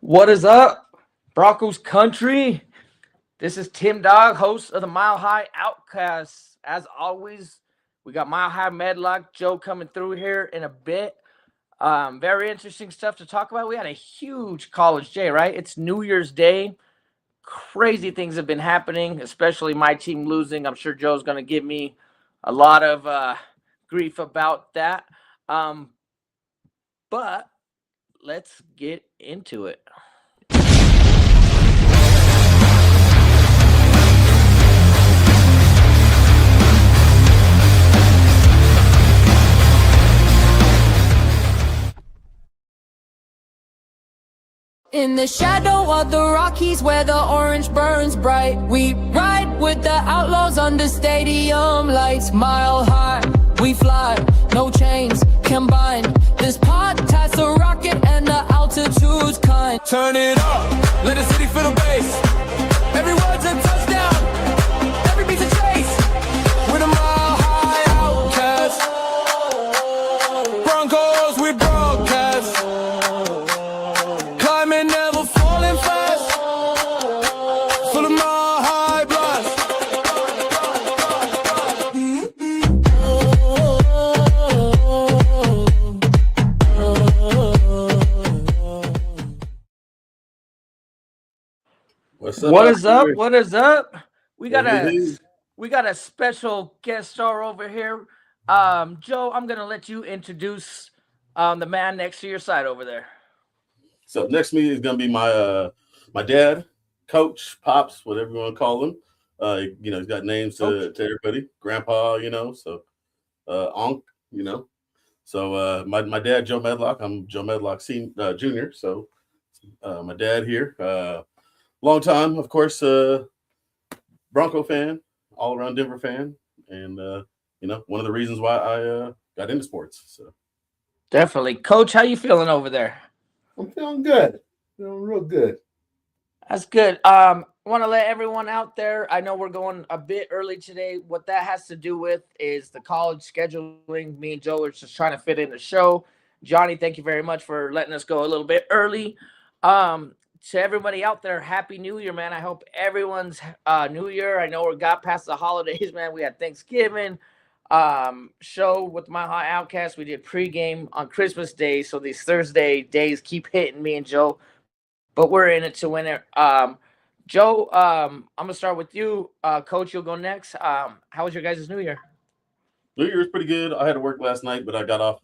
What is up, Broncos country? This is Tim Dog, host of the Mile High OUTKAST. As always, we got Mile High Medlock Joe coming through here in a bit. Very interesting stuff to talk about. We had a huge college day, right? It's New Year's Day. Crazy things have been happening, especially my team losing. I'm sure Joe's going to give me a lot of grief about that. But let's get into it. In the shadow of the Rockies where the orange burns bright, we ride with the outlaws under stadium lights. Mile high, we fly, no chains combined. This podcast a rocket and the altitude's kind. Turn it up, let the city feel the bass. Every word's a touchdown, every beat's a chase. With a mile high outcast, Broncos we broadcast. Climbing, never falling fast. Full of mile high blast. What's up? What is up? What is up? We got Everything. a special guest star over here. Joe, I'm gonna let you introduce the man next to your side over there. So next to me is gonna be my dad, coach, pops, whatever you want to call him. He's got names to everybody. Grandpa, Unc, So my dad, Joe Medlock. I'm Joe Medlock Jr. So my dad here. Long time, of course, Bronco fan, all around Denver fan, and one of the reasons why I got into sports. So Definitely, Coach. How you feeling over there? I'm feeling good. Feeling real good. That's good. Want to let everyone out there. I know we're going a bit early today. What that has to do with is the college scheduling. Me and Joe are just trying to fit in the show. Johnny, thank you very much for letting us go a little bit early. To everybody out there, Happy New Year, man. I hope everyone's New Year. I know we got past the holidays, man. We had Thanksgiving show with my high outcast. We did pregame on Christmas Day, so these Thursday days keep hitting me and Joe, but we're in it to win it. Joe, I'm gonna start with you. Coach, you'll go next. How was your guys' New Year? New Year's pretty good. I had to work last night, but I got off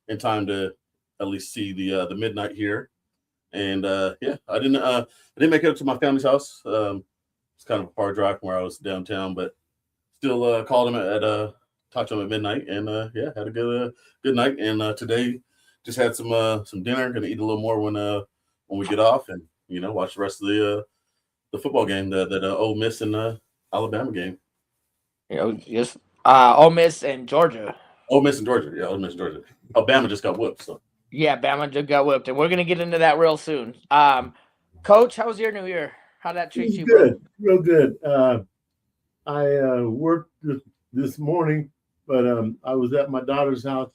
in time to at least see the midnight here. And I didn't make it up to my family's house. It's kind of a far drive from where I was downtown, but still called him talked to him at midnight, and had a good night. And today just had some dinner. Gonna eat a little more when we get off, and watch the rest of the football game, that Ole Miss and Alabama game. Just Ole Miss and Georgia. Ole Miss and Georgia, yeah, Ole Miss and Georgia. Alabama just got whooped, so. Yeah, Bama just got whipped, and we're gonna get into that real soon. Coach, how was your New Year? How'd that treat you? Good, real good. I worked this morning, but I was at my daughter's house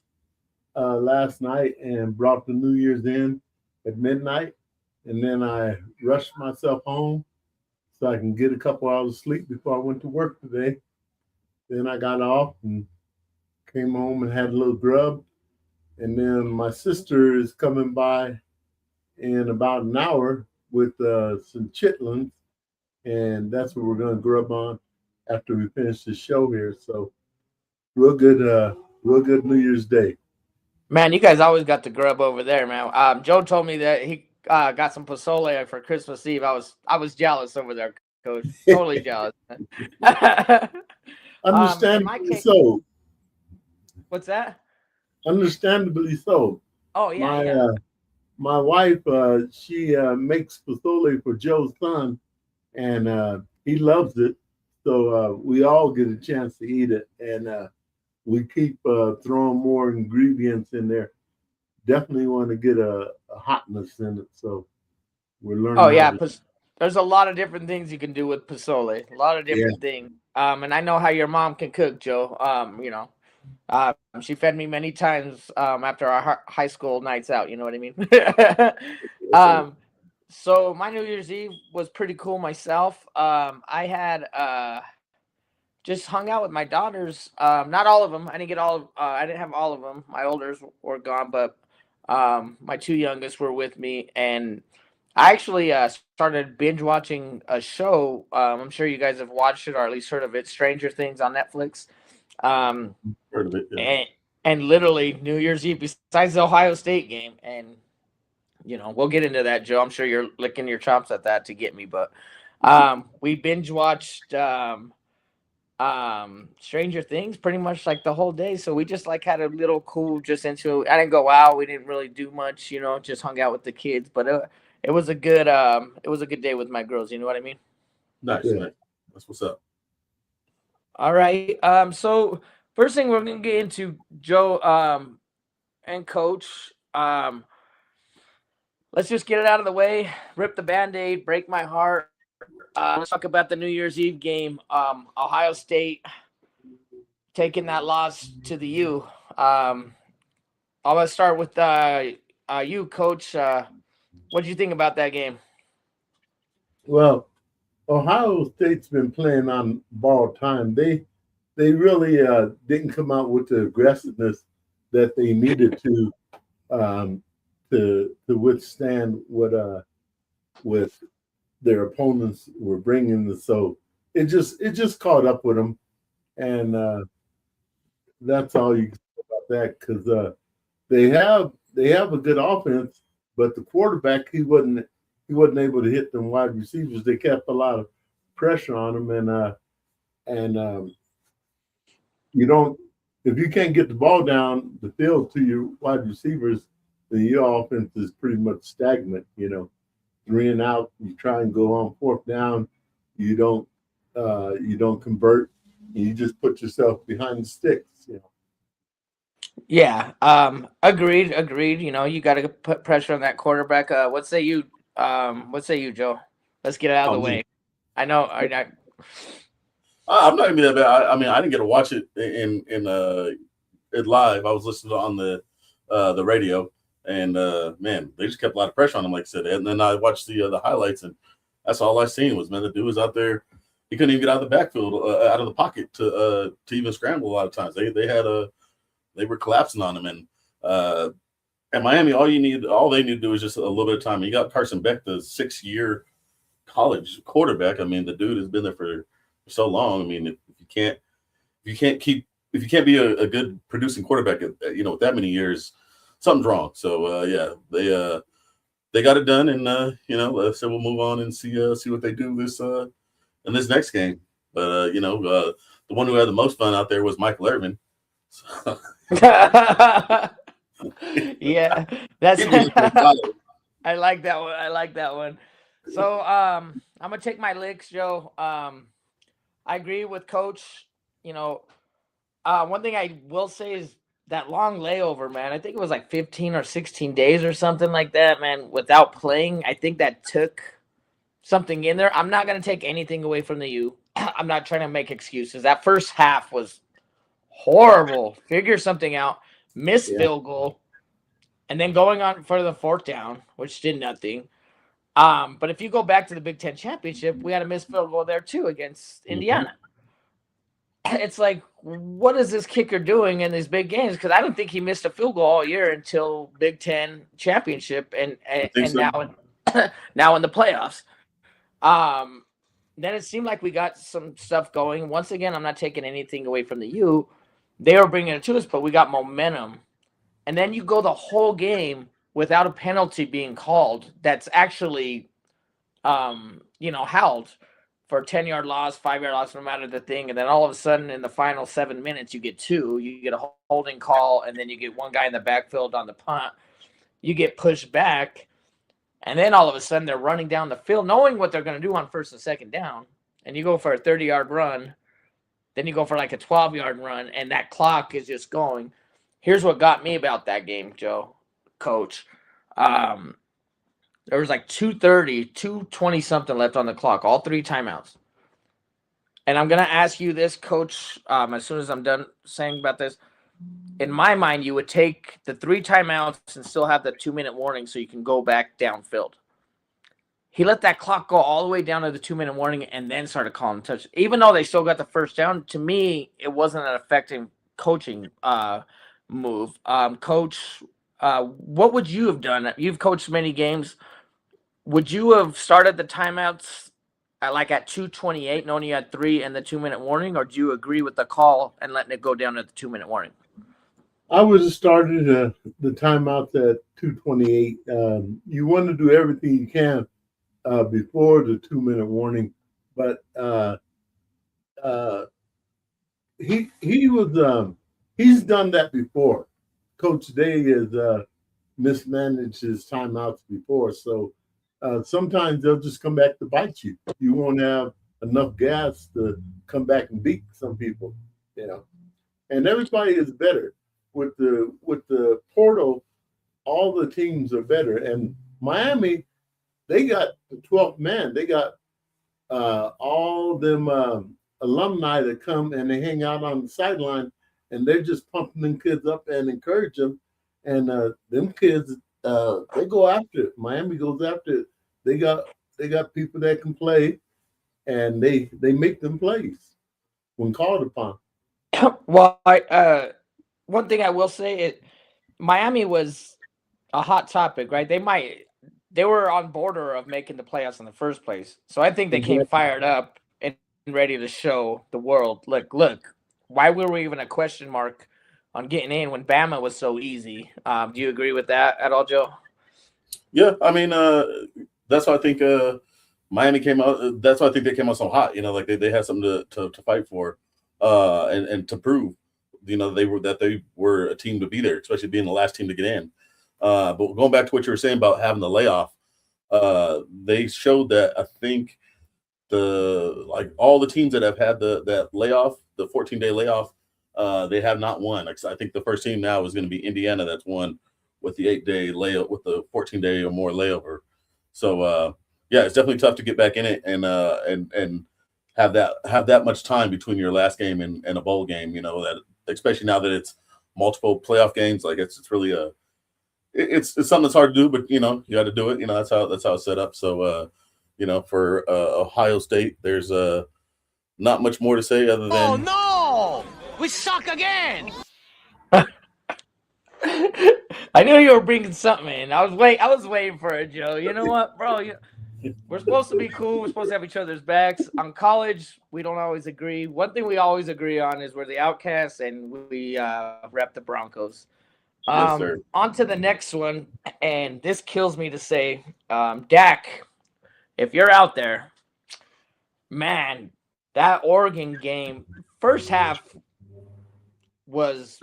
last night and brought the New Year's in at midnight, and then I rushed myself home so I can get a couple hours of sleep before I went to work today. Then I got off and came home and had a little grub. And then my sister is coming by in about an hour with some chitlins, and that's what we're going to grub on after we finish the show here. So real good New Year's Day. Man, you guys always got the grub over there, man. Joe told me that he got some pozole for Christmas Eve. I was jealous over there, Coach. Totally jealous. Understandably so. What's that? Understandably so. Oh yeah. My wife, she makes pozole for Joe's son, and he loves it. So we all get a chance to eat it, and we keep throwing more ingredients in there. Definitely want to get a hotness in it. So we're learning. Oh yeah, there's a lot of different things you can do with pozole. A lot of different things. And I know how your mom can cook, Joe. She fed me many times after our high school nights out. You know what I mean? So my New Year's Eve was pretty cool myself. I had just hung out with my daughters. Not all of them. I didn't get all. I didn't have all of them. My olders were gone, but my two youngest were with me, and I actually started binge watching a show. I'm sure you guys have watched it or at least heard of it. Stranger Things on Netflix. Um, Heard of it, yeah. and literally New Year's Eve, besides the Ohio State game, and we'll get into that, Joe. I'm sure you're licking your chops at that to get me, but we binge watched Stranger Things pretty much like the whole day. So we just like had a little cool just into. I didn't go out. We didn't really do much, just hung out with the kids. But it was a good day with my girls. You know what I mean? Nice, Yeah. man. That's what's up. All right. So first thing we're gonna get into, Joe, and Coach. Let's just get it out of the way. Rip the Band-Aid. Break my heart. Let's talk about the New Year's Eve game. Ohio State taking that loss to the U. I'm gonna start with you, Coach. What did you think about that game? Well, Ohio State's been playing on borrowed time. They really didn't come out with the aggressiveness that they needed to withstand what their opponents were bringing. So it just caught up with them, and that's all you can say about that, because they have a good offense, but the quarterback he wasn't able to hit them wide receivers. They kept a lot of pressure on him, and you don't, if you can't get the ball down the field to your wide receivers, then your offense is pretty much stagnant. 3 and out. You try and go on 4th down, you don't convert. You just put yourself behind the sticks. Yeah. Agreed. You got to put pressure on that quarterback. What say you? Joe? Let's get it out of the way. I know. I'm not gonna be that bad. I mean, I didn't get to watch it in live. I was listening on the radio, and man, they just kept a lot of pressure on him, like I said. And then I watched the highlights, and that's all I seen was, man, the dude was out there. He couldn't even get out of the backfield, out of the pocket to even scramble a lot of times. They were collapsing on him, and Miami, all they need to do is just a little bit of time. You got Carson Beck, the 6-year college quarterback. I mean, the dude has been there for so long. I mean, if you can't be a good producing quarterback, with that many years, something's wrong. So yeah, they got it done, and so we'll move on and see what they do in this next game. But the one who had the most fun out there was Michael Irvin. So. Yeah, that's. I like that one. So I'm gonna take my licks, Joe. I agree with Coach. One thing I will say is that long layover, man. I think it was like 15 or 16 days or something like that, man, without playing. I think that took something in there. I'm not going to take anything away from the U. I'm not trying to make excuses. That first half was horrible. Figure something out. Missed field goal. And then going on for the 4th down, which did nothing. But if you go back to the Big Ten Championship, we had a missed field goal there too against Indiana. It's like, what is this kicker doing in these big games? Because I don't think he missed a field goal all year until Big Ten Championship and so. now in the playoffs. Then it seemed like we got some stuff going. Once again, I'm not taking anything away from the U. They were bringing it to us, but we got momentum. And then you go the whole game without a penalty being called that's actually, held for a 10-yard loss, 5-yard loss, no matter the thing. And then all of a sudden in the final 7 minutes, you get 2. You get a holding call, and then you get one guy in the backfield on the punt. You get pushed back. And then all of a sudden they're running down the field, knowing what they're going to do on 1st and 2nd down. And you go for a 30-yard run. Then you go for like a 12-yard run, and that clock is just going. Here's what got me about that game, Joe, Coach. There was like 220-something left on the clock, all 3 timeouts. And I'm going to ask you this, Coach, as soon as I'm done saying about this. In my mind, you would take the 3 timeouts and still have the 2-minute warning so you can go back downfield. he let that clock go all the way down to the 2-minute warning and then started calling touch. Even though they still got the first down, to me, it wasn't an effective coaching move. Coach, what would you have done? You've coached many games. Would you have started the timeouts at 2:28, knowing you had 3 and the 2-minute warning, or do you agree with the call and letting it go down at the 2-minute warning? I would have started the timeouts at 2:28. You want to do everything you can before the 2-minute warning, but he was he's done that before. Coach Day has mismanaged his timeouts before, so sometimes they'll just come back to bite you. You won't have enough gas to come back and beat some people, And everybody is better with the portal. All the teams are better, and Miami, they got the 12th man. They got all them alumni that come and they hang out on the sideline, and they're just pumping them kids up and encourage them. And them kids, they go after it. Miami goes after it. They got people that can play, and they make them plays when called upon. Well, one thing I will say, Miami was a hot topic, right? They were on border of making the playoffs in the first place. So I think they came fired up and ready to show the world, look, why were we even a question mark on getting in when Bama was so easy? Do you agree with that at all, Joe? Yeah, I mean, that's why I think Miami came out. That's why I think they came out so hot. They had something to fight for, and to prove, they were a team to be there, especially being the last team to get in. But going back to what you were saying about having the layoff, they showed that I think all the teams that have had that layoff, the 14-day layoff, they have not won. I think the first team now is going to be Indiana that's won with the 8-day layoff, with the 14-day or more layover. So yeah, it's definitely tough to get back in it and have that much time between your last game and a bowl game. That especially now that it's multiple playoff games, it's really it's something that's hard to do, but you got to do it. That's how it's set up. So for Ohio State, there's not much more to say other than, oh no, we suck again. I knew you were bringing something in. I was waiting for it, Joe. You know what, bro? We're supposed to be cool. We're supposed to have each other's backs. On college, we don't always agree. One thing we always agree on is we're the OUTKAST and we rep the Broncos. Yes, sir. On to the next one, and this kills me to say, Dak, if you're out there, man, that Oregon game, first half was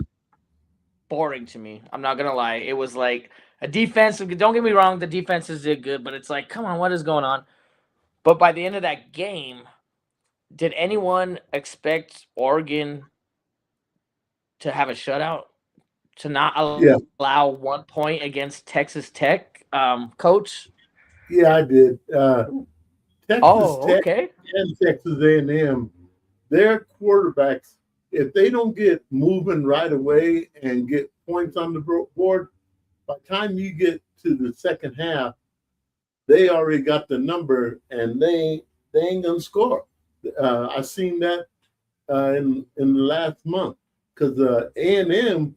boring to me. I'm not gonna lie. It was like a defensive. Don't get me wrong, the defenses did good, but it's like, come on, what is going on? But by the end of that game, did anyone expect Oregon to have a shutout? To not allow 1 point against Texas Tech, Coach? Yeah, I did. Texas Tech okay. And Texas A&M, their quarterbacks, if they don't get moving right away and get points on the board, by the time you get to the second half, they already got the number and they ain't gonna score. I've seen that in the last month because A&M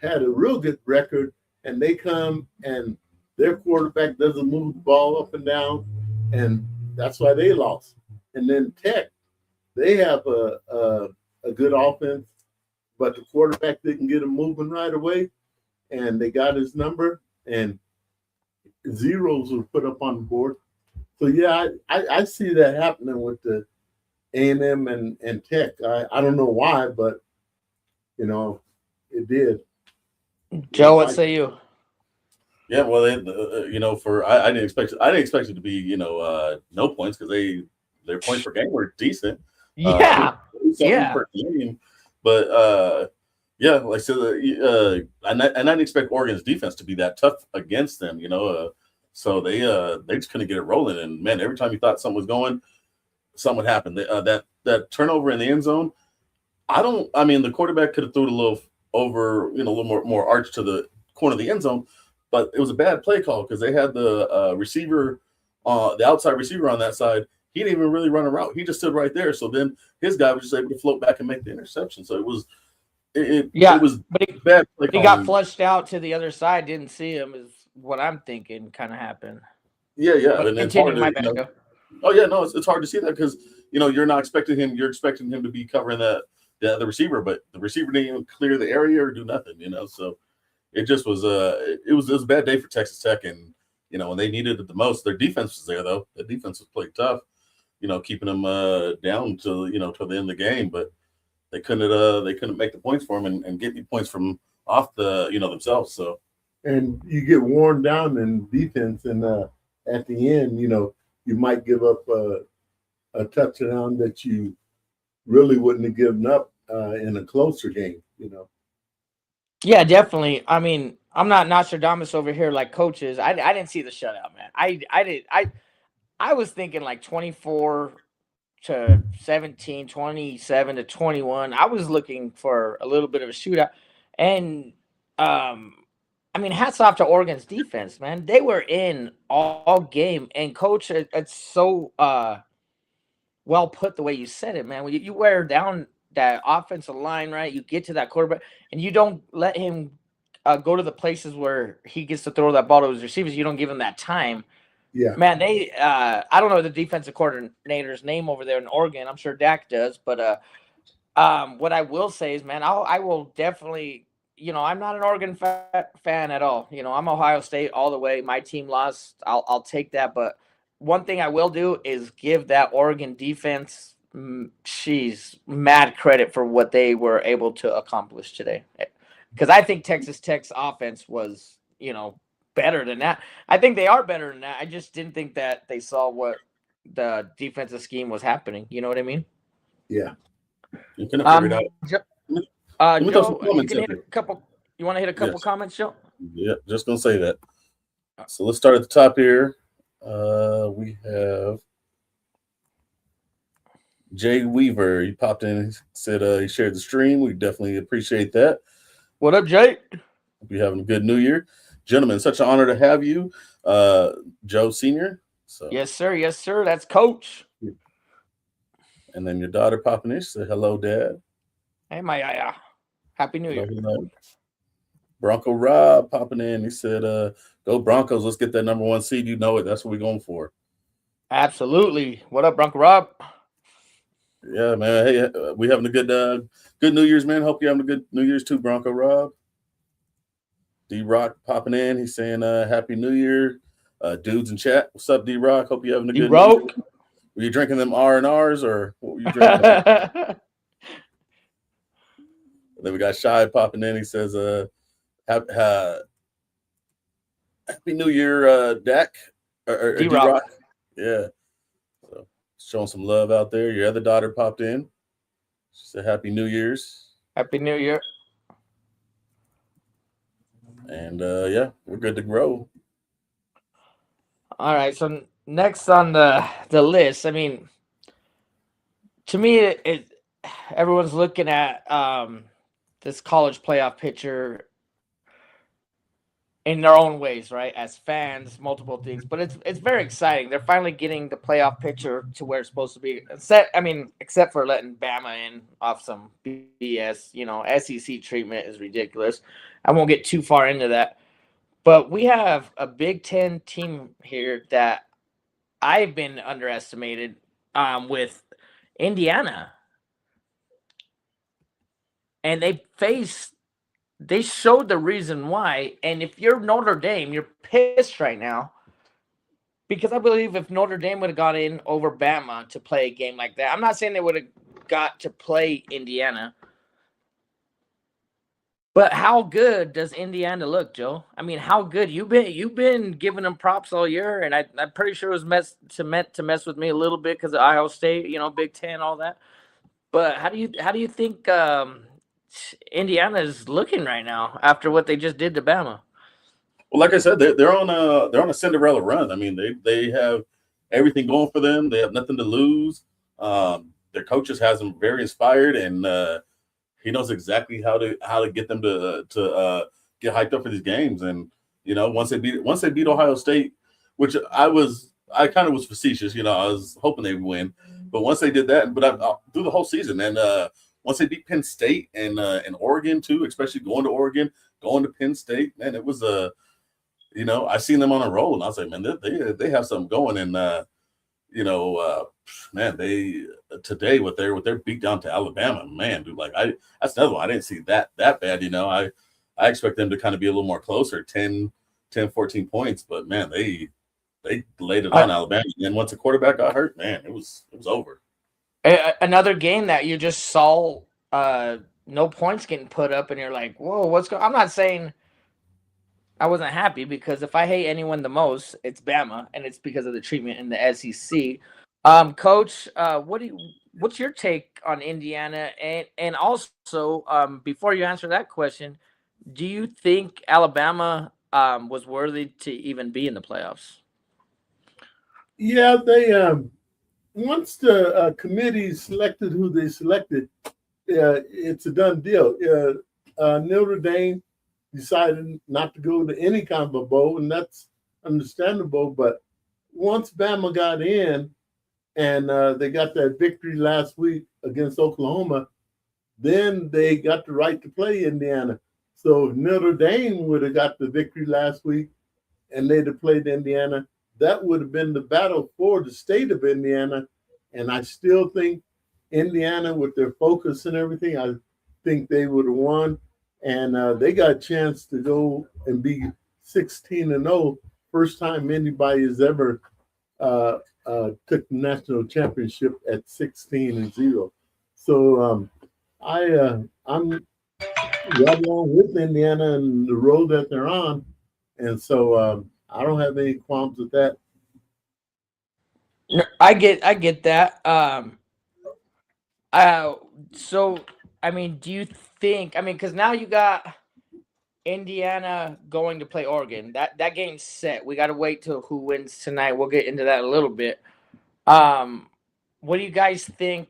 had a real good record, and they come and their quarterback doesn't move the ball up and down, and that's why they lost. And then Tech, they have a good offense, but the quarterback didn't get him moving right away, and they got his number, and zeros were put up on the board. So yeah, I see that happening with the A&M and Tech. I don't know why, but it did. Joe, what say you? Yeah, well, I didn't expect it to be no points because their points per game were decent. Yeah, per game. But yeah, like so, and I didn't expect Oregon's defense to be that tough against them. So they just couldn't get it rolling. And man, every time you thought something was going, something would happen. That turnover in the end zone. The quarterback could have threw it a little over, a little more arch to the corner of the end zone, but it was a bad play call because they had the receiver the outside receiver on that side, he didn't even really run a route. He just stood right there. So then his guy was just able to float back and make the interception. So it was but bad play he got calling. flushed out to the other side. Didn't see him is what I'm thinking kind of happened. Yeah. But And it's continue, hard my to, bad. oh yeah, no, it's hard to see that because you're not expecting him. You're expecting him to be covering the receiver, but the receiver didn't even clear the area or do nothing. So it just was it was a bad day for Texas Tech, and when they needed it the most, their defense was there though. The defense was played tough, keeping them down till till the end of the game, but they couldn't make the points for them and get any points from off the themselves. So and you get worn down in defense, and at the end, you might give up a touchdown that you really wouldn't have given up in a closer game. Yeah, definitely. I mean, I'm not Nostradamus over here like coaches. I didn't see the shutout, man. I was thinking like 24 to 17, 27 to 21. I was looking for a little bit of a shootout. And I mean, hats off to Oregon's defense, man. They were in all game. And coach, it's so well put the way you said it, man. When you wear down that offensive line, right? You get to that quarterback and you don't let him go to the places where he gets to throw that ball to his receivers. You don't give him that time. Yeah, man, they I don't know the defensive coordinator's name over there in Oregon. I'm sure Dak does, but what I will say is, man, I will definitely, I'm not an Oregon fan at all. I'm Ohio State all the way. My team lost. I'll take that, but one thing I will do is give that Oregon defense, mad credit for what they were able to accomplish today, because I think Texas Tech's offense was, better than that. I think they are better than that. I just didn't think that they saw what the defensive scheme was happening. You know what I mean? Yeah. You can figure it out. Joe, you can hit a couple. You want to hit a couple comments, Joe? Yeah, just gonna say that. So let's start at the top here. We have Jay Weaver. He popped in. He said he shared the stream. We definitely appreciate that. What up, Jay? Hope you're having a good New Year. Gentlemen, such an honor to have you, Joe Sr. So yes, sir. Yes, sir. That's Coach. And then your daughter popping in. She said, hello, Dad. Hey, my Happy New Year. Hello. Bronco Rob popping in. He said, go Broncos. Let's get that number 1 seed. You know it. That's what we're going for. Absolutely. What up, Bronco Rob? Yeah, man. Hey, we having a good New Year's, man. Hope you're having a good New Year's too, Bronco Rob. D-Rock popping in. He's saying Happy New Year. Dudes in chat. What's up, D-Rock? Hope you're having a good New Year. Were you drinking them R&Rs or what were you drinking? Then we got Shy popping in. He says, Happy New Year, Dak. Or D-Rock. Yeah. So showing some love out there. Your other daughter popped in. She said Happy New Year's. Happy New Year. And yeah, we're good to grow. All right. So next on the list, I mean, to me, everyone's looking at this college playoff picture in their own ways, right? As fans, multiple things, but it's very exciting. They're finally getting the playoff picture to where it's supposed to be. Except for letting Bama in off some BS, SEC treatment is ridiculous. I won't get too far into that, but we have a Big Ten team here that I've been underestimated with Indiana, and they showed the reason why. And if you're Notre Dame, you're pissed right now because I believe if Notre Dame would have got in over Bama to play a game like that, I'm not saying they would have got to play Indiana, but how good does Indiana look, Joe? I mean, how good you've been giving them props all year, and I'm pretty sure it was meant to mess with me a little bit because of Ohio State, Big Ten, all that. But how do you think Indiana is looking right now after what they just did to Bama? Well, like I said, they're on a Cinderella run. I mean, they have everything going for them. They have nothing to lose. Their coaches has them very inspired, and he knows exactly how to get them to get hyped up for these games. And once they beat Ohio State, which I was I kind of was facetious, you know. I was hoping they would win, but once they did that, through the whole season, and once they beat Penn State and Oregon too, especially going to Oregon, going to Penn State, man, it was you know, I seen them on a roll, and I was like, man, they have something going, and you know, man, they today with their beat down to Alabama, man, dude, like that's another one I didn't see that bad, you know. I expect them to kind of be a little more closer, 10, 14 points, but man, they laid it on Alabama, and once the quarterback got hurt, man, it was over. Another game that you just saw no points getting put up, and you're like, whoa, what's going on? I'm not saying I wasn't happy, because if I hate anyone the most, it's Bama, and it's because of the treatment in the SEC. Coach, what's your take on Indiana? And also, before you answer that question, do you think Alabama was worthy to even be in the playoffs? Yeah, they once the committee selected who they selected, it's a done deal. Notre Dame decided not to go to any kind of a bowl, and that's understandable. But once Bama got in, and they got that victory last week against Oklahoma, then they got the right to play Indiana. So if Notre Dame would have got the victory last week and they'd have played Indiana, that would have been the battle for the state of Indiana. And I still think Indiana, with their focus and everything, I think they would have won. And they got a chance to go and be 16-0, first time anybody has ever took the national championship at 16-0. So I'm right along with Indiana and the road that they're on, and so I don't have any qualms with that. No, I get that. So I mean, do you think? I mean, because now you got Indiana going to play Oregon. That game's set. We got to wait till who wins tonight. We'll get into that a little bit. What do you guys think?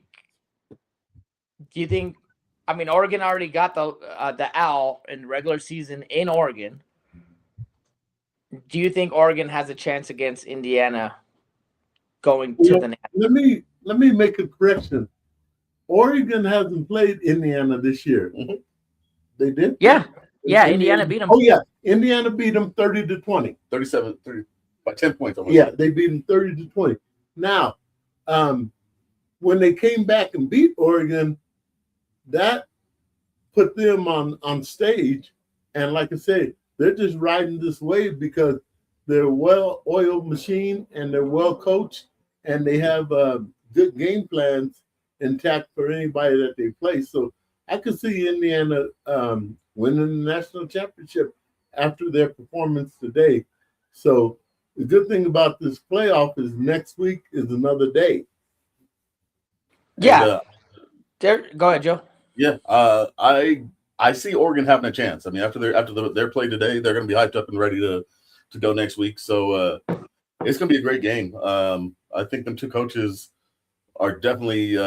Do you think? I mean, Oregon already got the owl in regular season in Oregon. Do you think Oregon has a chance against Indiana going to the national? Let me make a correction. Oregon hasn't played Indiana this year. Mm-hmm. They did? Yeah. Yeah, Indiana beat them. Oh, yeah. Indiana beat them 30-20. 30 by 10 points. Almost. Yeah, they beat them 30-20. Now, when they came back and beat Oregon, that put them on stage. And like I said, they're just riding this wave because they're a well-oiled machine and they're well-coached and they have good game plans intact for anybody that they play. So I could see Indiana winning the national championship after their performance today. So the good thing about this playoff is next week is another day. Yeah. Go ahead, Joe. Yeah, I see Oregon having a chance. I mean, after their play today, they're going to be hyped up and ready to go next week. So it's going to be a great game. I think them two coaches are definitely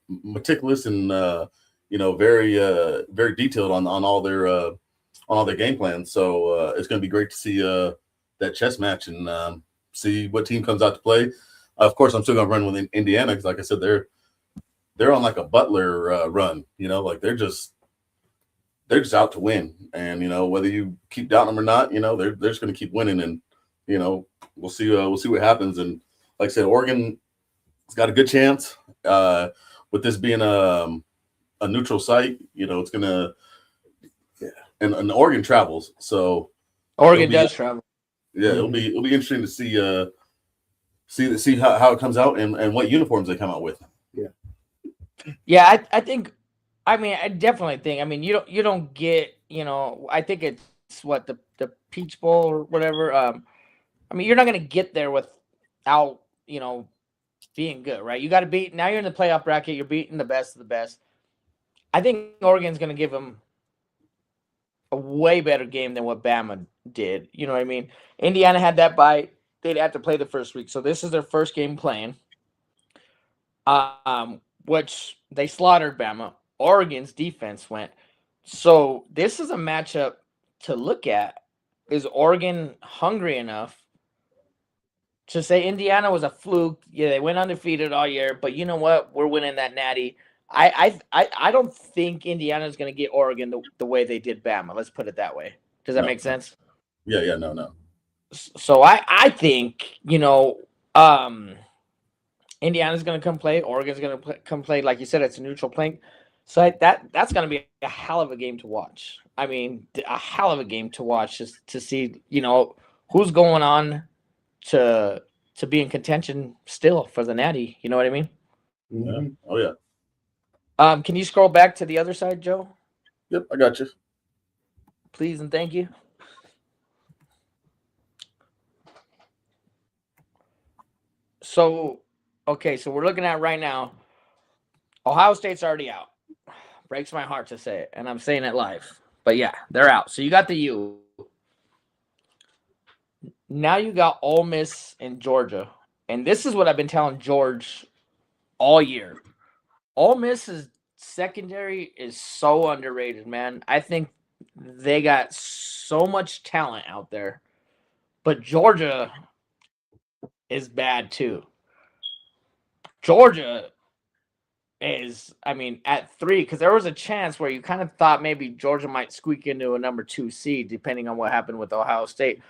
meticulous and very very detailed on all their game plans. So it's going to be great to see that chess match and see what team comes out to play. Of course, I'm still going to run with Indiana because, like I said, they're on like a Butler run. Like they're just out to win. And whether you keep doubting them or not, they're just going to keep winning. And we'll see what happens. And like I said, Oregon has got a good chance. With this being a neutral site, it's gonna. Yeah. And Oregon travels, so Oregon does travel. Yeah, it'll be interesting to see how it comes out and what uniforms they come out with. Yeah, I think. I mean, I definitely think. I mean, you don't get. I think it's what the Peach Bowl or whatever. I mean, you're not gonna get there without being good, right? You got to beat. Now you're in the playoff bracket. You're beating the best of the best. I think Oregon's going to give them a way better game than what Bama did. You know what I mean? Indiana had that bye. They'd have to play the first week. So this is their first game playing, which they slaughtered Bama. Oregon's defense went. So this is a matchup to look at. Is Oregon hungry enough to say Indiana was a fluke. Yeah, they went undefeated all year, but you know what? We're winning that natty. I don't think Indiana's going to get Oregon the way they did Bama. Let's put it that way. Does that No. make sense? Yeah, no. So I think, Indiana's going to come play. Oregon's going to come play. Like you said, it's a neutral playing. So that's going to be a hell of a game to watch. I mean, a hell of a game to watch just to see, who's going on to be in contention still for the natty. You know what I mean? Yeah. Oh, yeah. Can you scroll back to the other side, Joe? Yep, I got you. Please and thank you. So, okay, so we're looking at right now. Ohio State's already out. Breaks my heart to say it, and I'm saying it live. But yeah, they're out. So you got the U. Now you got Ole Miss and Georgia. And this is what I've been telling George all year. Ole Miss's secondary is so underrated, man. I think they got so much talent out there. But Georgia is bad too. Georgia is, at 3, because there was a chance where you kind of thought maybe Georgia might squeak into a number 2 seed, depending on what happened with Ohio State.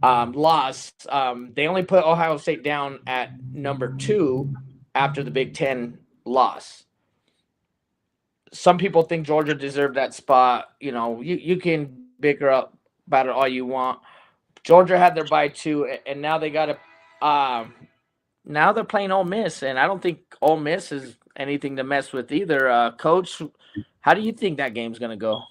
Lost. They only put Ohio State down at number 2 after the Big Ten loss. Some people think Georgia deserved that spot. You can bicker up about it all you want. Georgia had their bye too, and now they got to. Now they're playing Ole Miss, and I don't think Ole Miss is anything to mess with either. Coach, how do you think that game's going to go?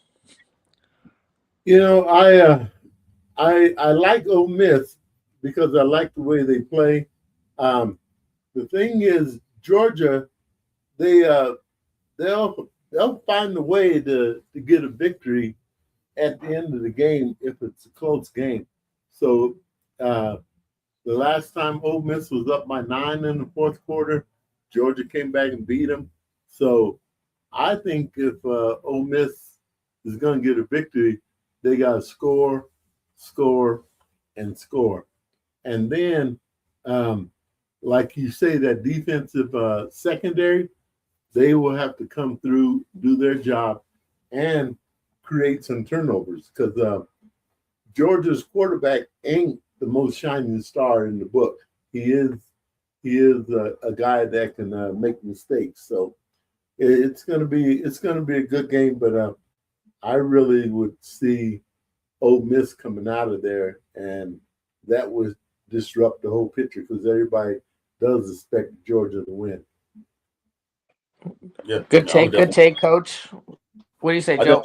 I like Ole Miss because I like the way they play. The thing is, Georgia, they'll find a way to get a victory at the end of the game if it's a close game. So the last time Ole Miss was up by 9 in the fourth quarter, Georgia came back and beat them. So I think if Ole Miss is going to get a victory, they got to score, and score. And then, like you say, that defensive secondary, they will have to come through, do their job, and create some turnovers because Georgia's quarterback ain't the most shining star in the book. He is a guy that can make mistakes. So it's gonna be a good game, but I really would see Ole Miss coming out of there, and that would disrupt the whole picture because everybody does expect Georgia to win. Yeah, good take, Coach. What do you say, Joe?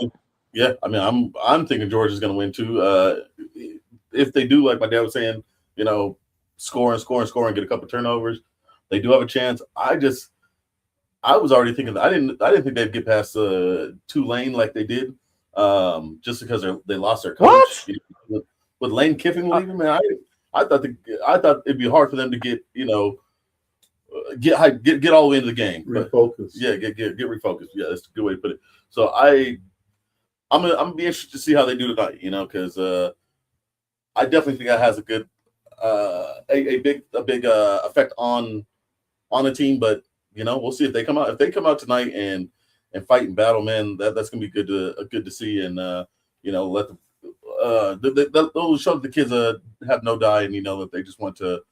I'm thinking Georgia's going to win too. If they do, like my dad was saying, score and get a couple turnovers, they do have a chance. I was already thinking that I didn't think they'd get past Tulane like they did, just because they lost their coach. What? With Lane Kiffin leaving, man, I thought it'd be hard for them to get get all the way into the game. Refocus. Get refocused. Yeah, that's a good way to put it. So I'm gonna be interested to see how they do tonight. Because I definitely think that has a good a big effect on the team. But we'll see if they come out. If they come out tonight and fight and battle, man, that's gonna be good to see. And let they'll show that the kids have no die, and that they just want to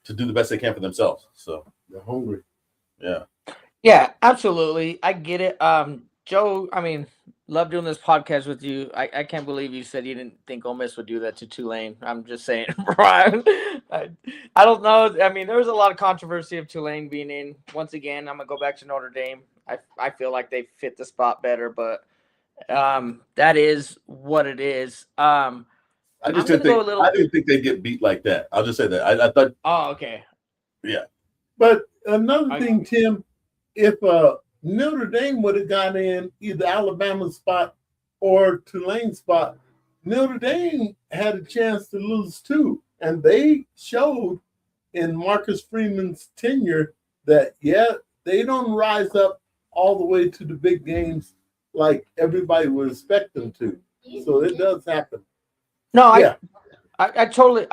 do the best they can for themselves. So they're hungry. Yeah, absolutely. I get it. Joe, love doing this podcast with you. I can't believe you said you didn't think Ole Miss would do that to Tulane. I'm just saying, Brian. I don't know. There was a lot of controversy of Tulane being in. Once again, I'm going to go back to Notre Dame. I feel like they fit the spot better, but that is what it is. I didn't think they'd get beat like that. I'll just say that. I thought. Oh, okay. Yeah. But another thing, Tim, if Notre Dame would have got in either Alabama's spot or Tulane's spot, Notre Dame had a chance to lose too. And they showed in Marcus Freeman's tenure that, they don't rise up all the way to the big games like everybody would expect them to. So it does happen. No, I totally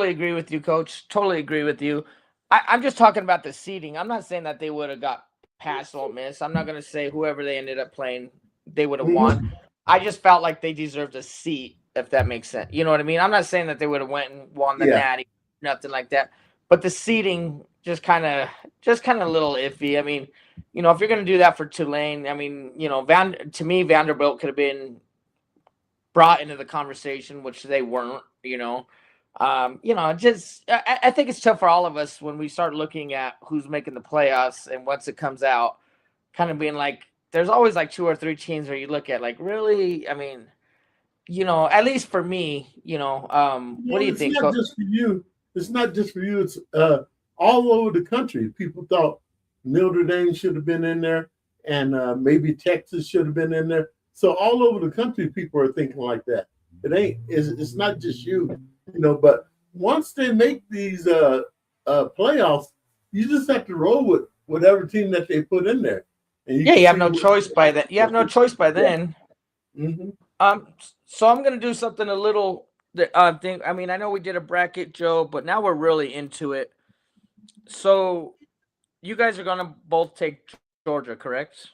agree with you, Coach. Totally agree with you. I'm just talking about the seeding. I'm not saying that they would have got past Ole Miss. I'm not going to say whoever they ended up playing, they would have won. I just felt like they deserved a seat, if that makes sense. You know what I mean? I'm not saying that they would have went and won the Natty, nothing like that. But the seeding just kind of a little iffy. I mean, you know, if you're going to do that for Tulane, I mean, you know, to me, Vanderbilt could have been brought into the conversation, which they weren't. You know, just I think it's tough for all of us when we start looking at who's making the playoffs and once it comes out, kind of being like, there's always like 2 or 3 teams where you look at like, really, I mean, you know, at least for me, you know, what do you think? It's not just for you. It's not just for you. It's all over the country. People thought Notre Dame should have been in there, and maybe Texas should have been in there. So all over the country, people are thinking like that. It's not just you, you know. But once they make these playoffs, you just have to roll with whatever team that they put in there. And you have no choice by that. You have no choice by then. Yeah. Mm-hmm. So I'm gonna do something a little thing. I mean, I know we did a bracket, Joe, but now we're really into it. So you guys are gonna both take Georgia, correct?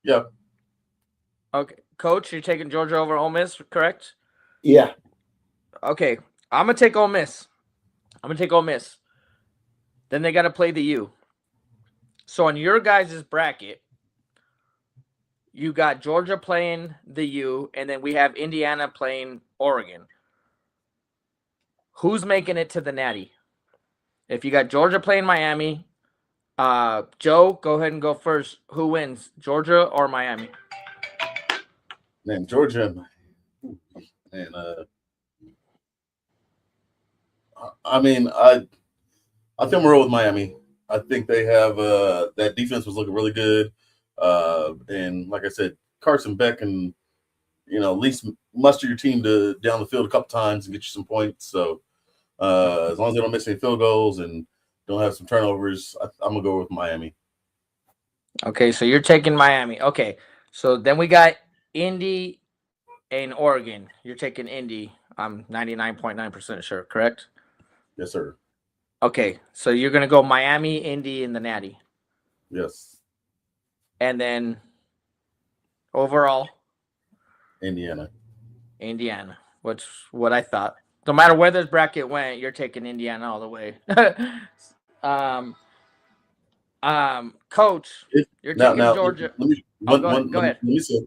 Yeah. Okay, Coach, you're taking Georgia over Ole Miss, correct? Yeah. Okay, I'm gonna take Ole Miss. Then they got to play the U. So on your guys' bracket, you got Georgia playing the U, and then we have Indiana playing Oregon. Who's making it to the Natty? If you got Georgia playing Miami, Joe, go ahead and go first. Who wins, Georgia or Miami? Man, Georgia, and I mean, I think I'm gonna roll with Miami. I think they have that defense was looking really good, and like I said, Carson Beck can, you know, at least muster your team to down the field a couple times and get you some points. So as long as they don't miss any field goals and don't have some turnovers, I'm gonna go with Miami. Okay, so you're taking Miami. Okay, so then we got Indy and Oregon. You're taking Indy. I'm 99.9% sure, correct? Yes, sir. Okay, so you're going to go Miami, Indy, and the Natty. Yes. And then overall? Indiana, which what I thought. No matter where this bracket went, you're taking Indiana all the way. Coach, you're taking Georgia. Go ahead. Let me say,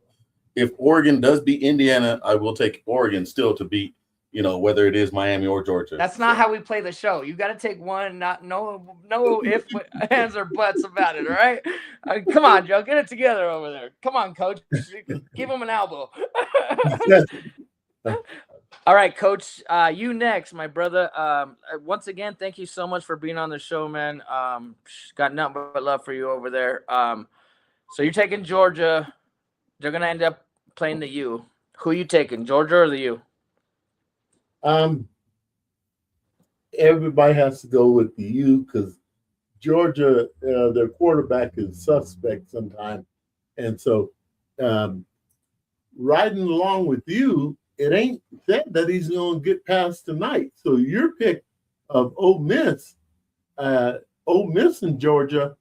if Oregon does beat Indiana, I will take Oregon still to beat, you know, whether it is Miami or Georgia. That's not how we play the show. You got to take one, no if, ands, or buts about it, all right? Come on, Joe. Get it together over there. Come on, Coach. Give him an elbow. All right, Coach. You next, my brother. Once again, thank you so much for being on the show, man. Got nothing but love for you over there. So you're taking Georgia. They're going to end up playing the U. Who you taking, Georgia or the U? Everybody has to go with the U because Georgia, their quarterback is suspect sometimes. And so riding along with you, it ain't said that he's going to get past tonight. So your pick of Ole Miss in Georgia,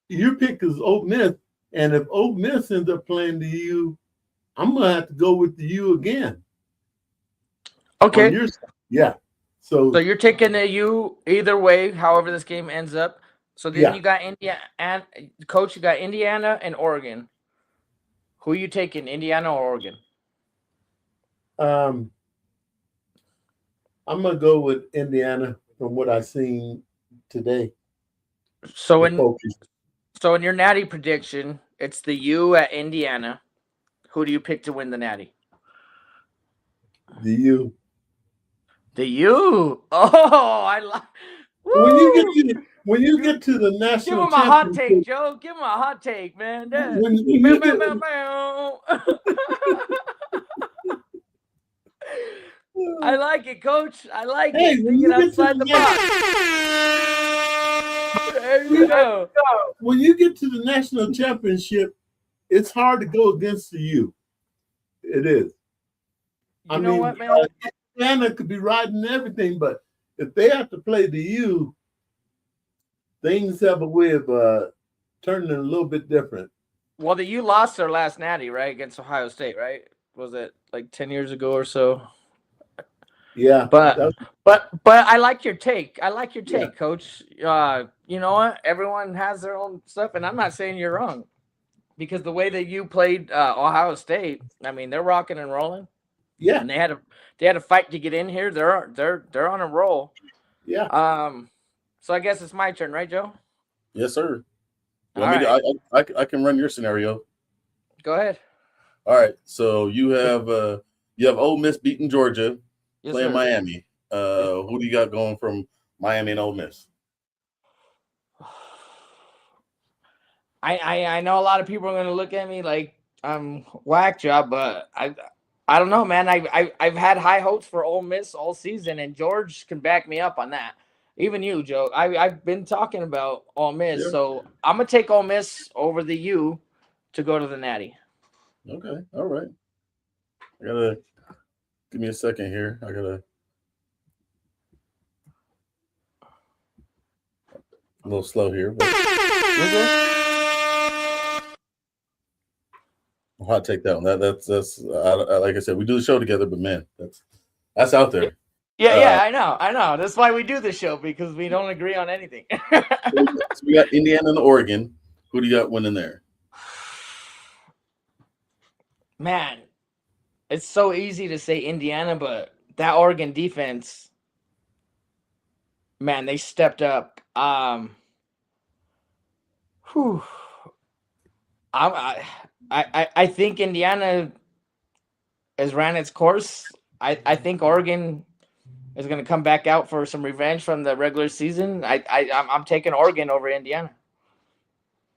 your pick is Ole Miss. And if Ole Miss ends up playing the U, I'm going to have to go with the U again. Okay. Yeah. So you're taking the U either way, however this game ends up. So then you got Indiana, and Coach, you got Indiana and Oregon. Who are you taking, Indiana or Oregon? I'm going to go with Indiana from what I've seen today. So in your Natty prediction, it's the U at Indiana. Who do you pick to win the Natty? The U. The U. Oh, I love. When you get to the national, give him a hot take, Joe. Give him a hot take, man. I like it, Coach. I like it. Thinking outside the box. There you go. When you get to the national championship, it's hard to go against the U. It is. You know what, man? Indiana could be riding everything, but if they have to play the U, things have a way of turning a little bit different. Well, the U lost their last natty, right, against Ohio State, right? Was it like 10 years ago or so? Yeah, but I like your take. I like your take, Yeah. Coach. You know what? Everyone has their own stuff, and I'm not saying you're wrong, because the way that you played Ohio State, I mean, they're rocking and rolling. Yeah, and they had a fight to get in here. They're on a roll. yeah. So I guess it's my turn, right, Joe? Yes, sir. All right. I can run your scenario. Go ahead. All right. So you have Ole Miss beating Georgia, Yes, playing sir. Miami. Who do you got going from Miami and Ole Miss? I know a lot of people are going to look at me like I'm whack job, but I don't know, man. I've had high hopes for Ole Miss all season, and George can back me up on that. Even you, Joe. I've been talking about Ole Miss, Yeah. so I'm gonna take Ole Miss over the U to go to the Natty. Okay. All right. I gotta give me a second here. I gotta a little slow here, but I'll take that one. That's like I said, we do the show together, but man, that's out there. Yeah, I know. That's why we do the show, because we don't agree on anything. So we got Indiana and Oregon. Who do you got winning there? Man, it's so easy to say Indiana, but that Oregon defense, man, they stepped up. I think Indiana has ran its course. I think Oregon is going to come back out for some revenge from the regular season. I'm taking Oregon over Indiana.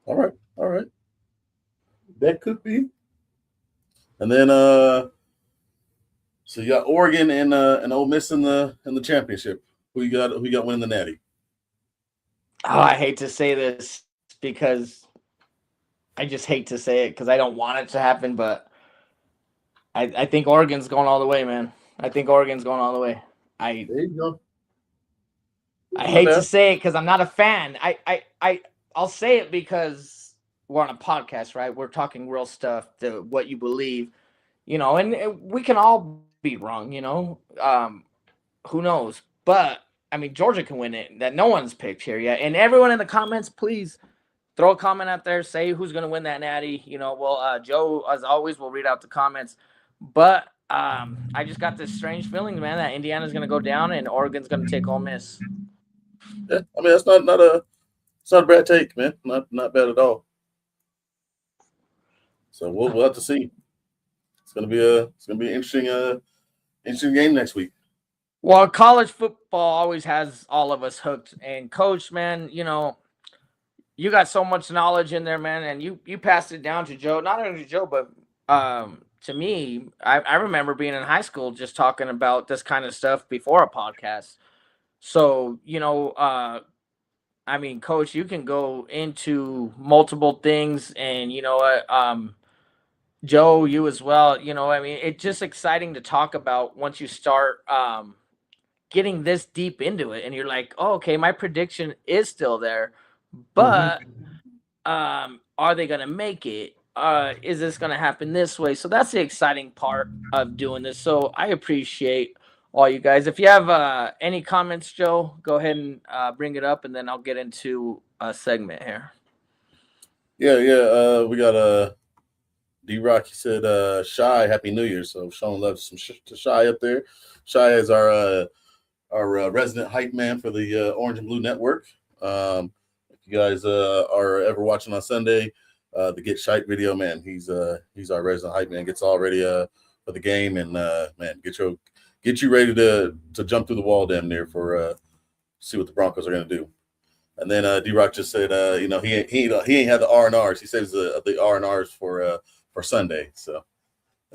All right. That could be. And then so you got Oregon and Ole Miss in the championship. Who you got winning the Natty? Oh, I hate to say this because I just hate to say it because I don't want it to happen, but I think Oregon's going all the way, man. I think Oregon's going all the way. There you go. I hate to say it because I'm not a fan. I'll say it because we're on a podcast, right? We're talking real stuff, to what you believe, and we can all be wrong, who knows? But I mean, Georgia can win it. That no one's picked here yet. And everyone in the comments, please throw a comment out there. Say who's going to win that natty. Joe, as always, will read out the comments. But I just got this strange feeling, man, that Indiana's going to go down and Oregon's going to take Ole Miss. Yeah, I mean, it's not a bad take, man. Not bad at all. So we'll have to see. It's gonna be an interesting game next week. Well, college football always has all of us hooked. And Coach, man, you got so much knowledge in there, man, and you passed it down to Joe. Not only to Joe, but to me. I remember being in high school just talking about this kind of stuff before a podcast. So, I mean, Coach, you can go into multiple things, and you know what, Joe, you as well. I mean, it's just exciting to talk about once you start getting this deep into it, and you're like, oh, okay, my prediction is still there, but are they going to make it? Is this going to happen this way? So that's the exciting part of doing this. So I appreciate all you guys. If you have any comments, Joe, go ahead and bring it up, and then I'll get into a segment here. Yeah. We got D-Rock. He said, Shy, Happy New Year. So showing love to Shy up there. Shy is our resident hype man for the Orange and Blue Network. If you guys are ever watching on Sunday, the Get Shite video, man, he's our resident hype man. Gets all ready for the game, and man, get you ready to jump through the wall damn near for see what the Broncos are gonna do. And then D-Rock just said, he ain't had the R&Rs. He says the R&Rs for Sunday. So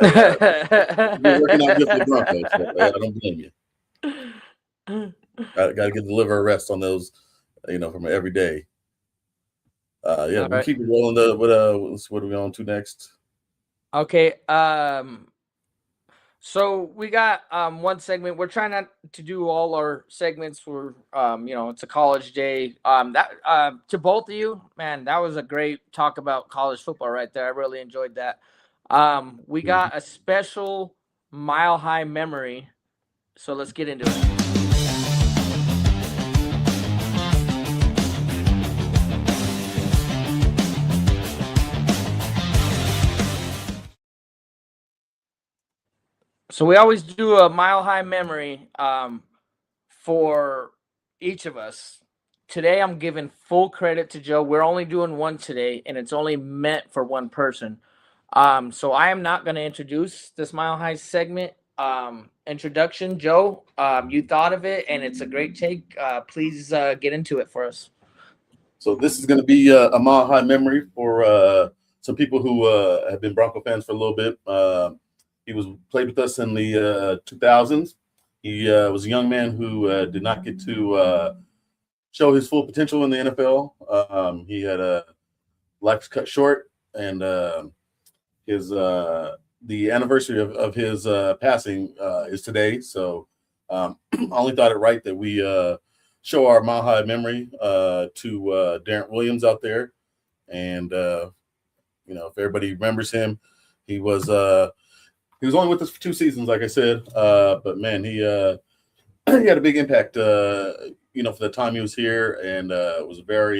you're working out good for the Broncos. So, I don't blame you. Got to get the liver rest on those, from every day. We right. Keep it rolling. What are we on to next? Okay. So we got one segment. We're trying not to do all our segments for it's a college day. That to both of you, man, that was a great talk about college football right there. I really enjoyed that. We got a special mile high memory. So let's get into it. So we always do a mile high memory for each of us. Today I'm giving full credit to Joe. We're only doing one today, and it's only meant for one person. So I am not going to introduce this mile high segment. Introduction, Joe. You thought of it, and it's a great take. Please get into it for us. So this is going to be a mile high memory for some people who have been Bronco fans for a little bit. He played with us in the 2000s. He was a young man who did not get to show his full potential in the NFL. He had a life cut short, and his the anniversary of his passing is today. So I only thought it right that we show our mile high memory to Darren Williams out there. And if everybody remembers him, he was only with us for 2 seasons, like I said. But man, he had a big impact for the time he was here, and was a very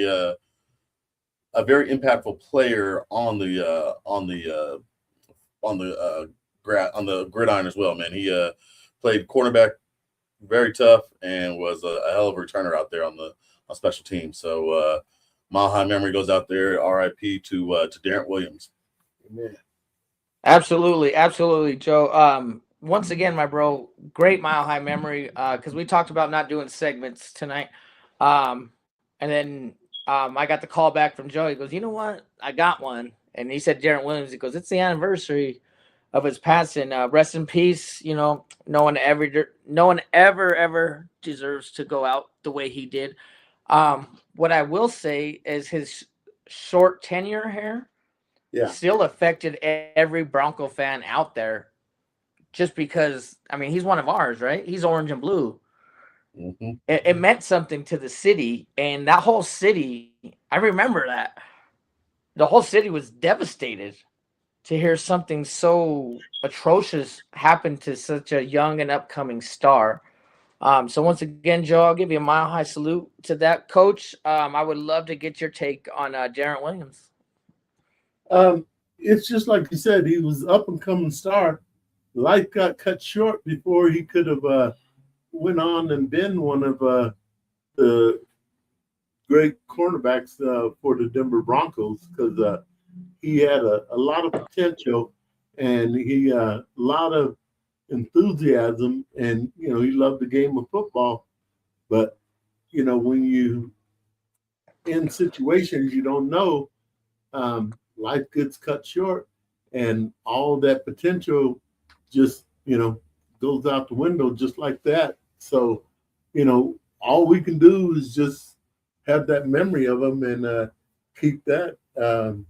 impactful player on the gridiron as well, man. He played cornerback, very tough, and was a hell of a returner out there on special teams. So mile high memory goes out there. RIP to Darren Williams. Amen. Absolutely, Joe. Once again, my bro, great mile high memory. Because we talked about not doing segments tonight. And then I got the call back from Joe. He goes, "You know what? I got one." And he said Darren Williams. He goes, "It's the anniversary of his passing. Rest in peace. No one ever deserves to go out the way he did." What I will say is his short tenure here still affected every Bronco fan out there, just because, he's one of ours, right? He's orange and blue. Mm-hmm. It meant something to the city, and that whole city, I remember that. The whole city was devastated to hear something so atrocious happen to such a young and upcoming star. So once again, Joe, I'll give you a mile high salute to that. Coach, I would love to get your take on Darren Williams. It's just like you said, he was up and coming star. Life got cut short before he could have went on and been one of the great cornerbacks for the Denver Broncos, because he had a lot of potential, and he a lot of enthusiasm, and he loved the game of football. But when you in situations you don't know, life gets cut short, and all that potential just goes out the window just like that. So all we can do is just have that memory of him, and keep that and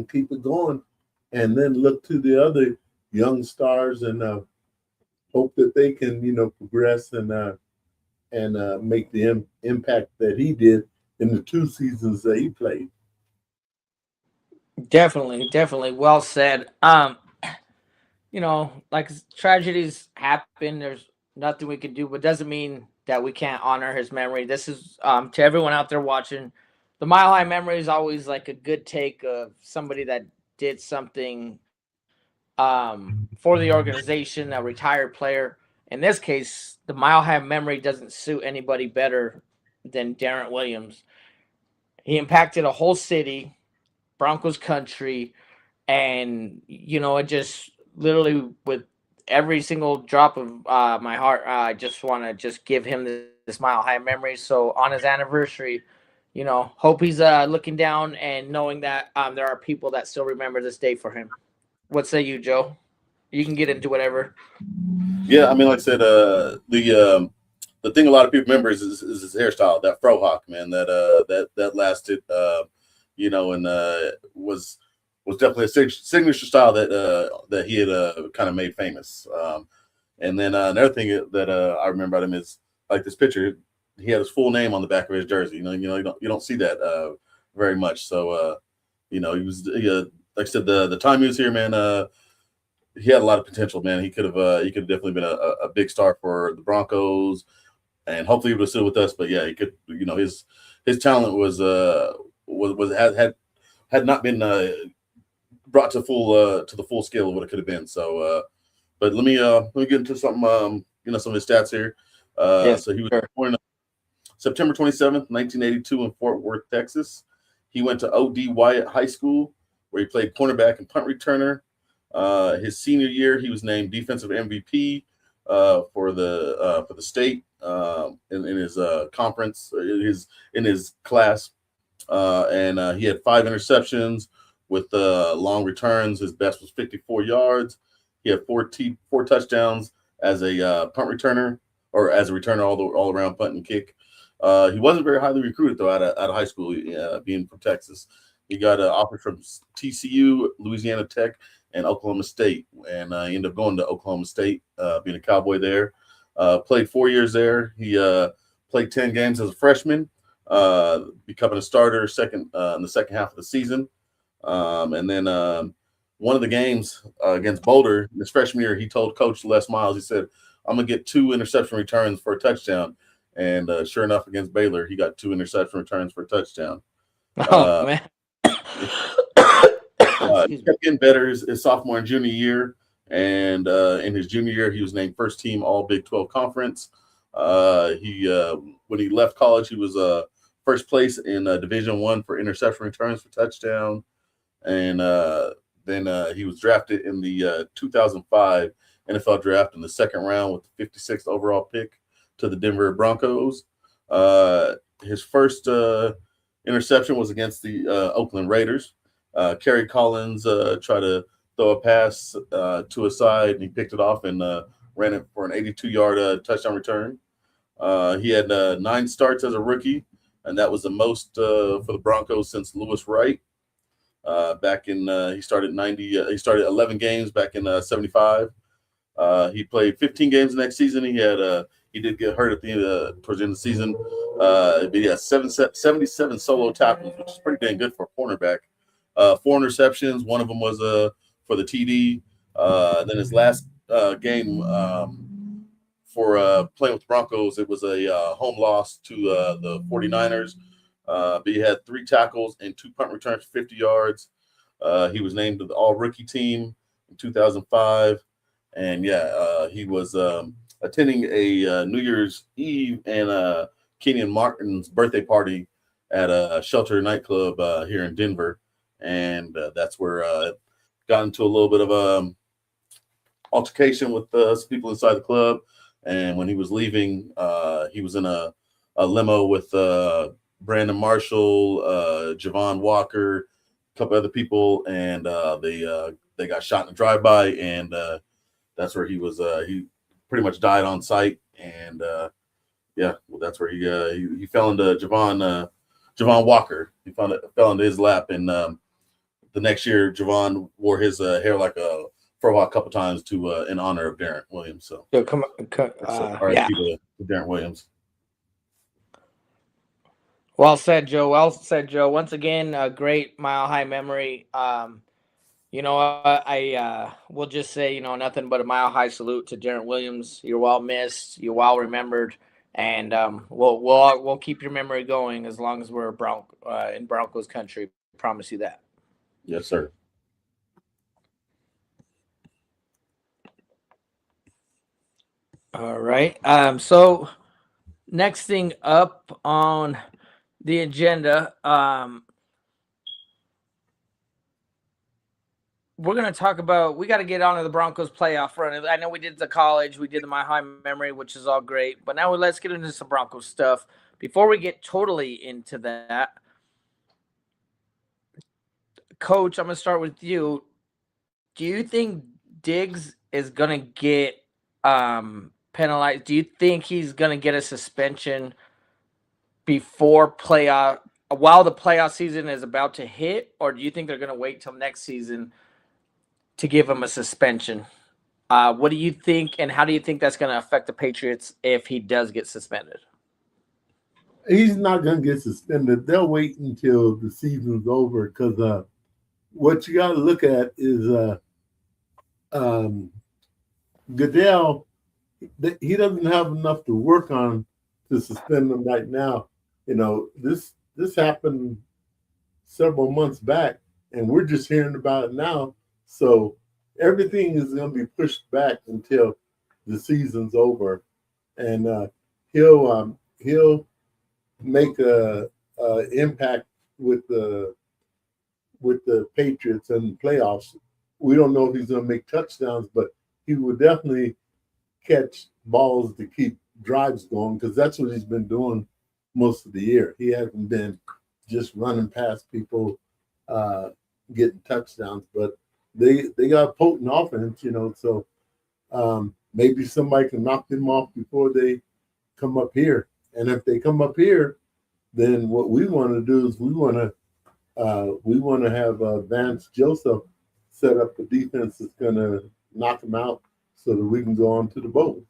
keep it going, and then look to the other young stars and hope that they can progress and make the impact that he did in the 2 seasons that he played. Definitely well said. Like, tragedies happen, there's nothing we can do, but doesn't mean that we can't honor his memory. This is to everyone out there watching, the mile high memory is always like a good take of somebody that did something for the organization, a retired player. In this case, the mile high memory doesn't suit anybody better than Darren Williams. He impacted a whole city, Broncos country, and it just literally, with every single drop of my heart, I just want to just give him this mile high memory. So on his anniversary, hope he's looking down and knowing that there are people that still remember this day for him. What say you, Joe? You can get into whatever. Yeah, like I said, the thing a lot of people remember is his hairstyle, that fro hawk, man, that lasted, and was was definitely a signature style that he had kind of made famous. And then another thing that I remember about him is like this picture. He had his full name on the back of his jersey. You don't see that very much. So he was like I said, the time he was here, man. He had a lot of potential, man. He could have definitely been a big star for the Broncos, and hopefully he would have stood with us. But yeah, he could. His talent had not been brought to the full scale of what it could have been. So, but let me get into some some of his stats here. So he was born September 27th, 1982, in Fort Worth, Texas. He went to O.D. Wyatt High School, where he played cornerback and punt returner. His senior year, he was named defensive MVP for the state in his conference, in his class, and he had 5 interceptions with long returns. His best was 54 yards. He had 4 touchdowns as a punt returner, or as a returner all around punt and kick. He wasn't very highly recruited though out of high school, being from Texas. He got offers from TCU, Louisiana Tech, and Oklahoma State, and he ended up going to Oklahoma State, being a Cowboy there. Played 4 years there. He played 10 games as a freshman, becoming a starter in the second half of the season. And then one of the games against Boulder, his freshman year, he told Coach Les Miles, he said, "I'm going to get 2 interception returns for a touchdown." And sure enough, against Baylor, he got 2 interception returns for a touchdown. Oh, man. He kept getting better his sophomore and junior year. And in his junior year, he was named first team All Big 12 Conference. When he left college, he was first place in Division I for interception returns for touchdown. And then he was drafted in the 2005 NFL draft in the second round with the 56th overall pick to the Denver Broncos. His first interception was against the Oakland Raiders. Kerry Collins tried to throw a pass to his side, and he picked it off and ran it for an 82-yard touchdown return. He had 9 starts as a rookie, and that was the most for the Broncos since Lewis Wright. He started 11 games back in 75. He played 15 games the next season. He did get hurt at the end towards the end of the season. But he had 77 solo tackles, which is pretty dang good for a cornerback. 4 interceptions. One of them was for the TD. Then his last game for playing with the Broncos, it was a home loss to the 49ers. But he had 3 tackles and 2 punt returns for 50 yards. He was named to the All-Rookie team in 2005. And, he was attending a New Year's Eve and Kenyon Martin's birthday party at a Shelter nightclub here in Denver. And that's where got into a little bit of altercation with some people inside the club. And when he was leaving, he was in a limo with Brandon Marshall, Javon Walker, a couple other people, and they got shot in a drive-by, and that's where he was. He pretty much died on site, and that's where he fell into Javon Walker. He fell into his lap, and the next year, Javon wore his hair like a fro a couple times in honor of Darren Williams. So, come on, to Darren Williams. Well said, Joe. Well said, Joe. Once again, a great Mile High memory. I will just say, nothing but a Mile High salute to Darren Williams. You're well missed. You're well remembered, and we'll keep your memory going as long as we're in Broncos country. Promise you that. Yes, sir. All right. So next thing up on the agenda, we're going to talk about, we got to get on to the Broncos playoff run. I know we did the college, we did the My High Memory, which is all great, but now let's get into some Broncos stuff. Before we get totally into that, Coach, I'm going to start with you. Do you think Diggs is going to get penalized? Do you think he's going to get a suspension before playoff while the playoff season is about to hit, or do you think they're going to wait till next season to give him a suspension? What do you think, and how do you think that's going to affect the Patriots if he does get suspended? He's not going to get suspended. They'll wait until the season's over because what you got to look at is Goodell. He doesn't have enough to work on to suspend him right now. You know, this happened several months back, and we're just hearing about it now. So everything is going to be pushed back until the season's over, and he'll make a impact with the Patriots and the playoffs. We don't know if he's going to make touchdowns, but he will definitely catch balls to keep drives going because that's what he's been doing most of the year. He hasn't been just running past people, getting touchdowns, but they got a potent offense, you know. So maybe somebody can knock them off before they come up here. And if they come up here, then what we want to do is we want to have Vance Joseph set up a defense that's going to knock them out so that we can go on to the bowl.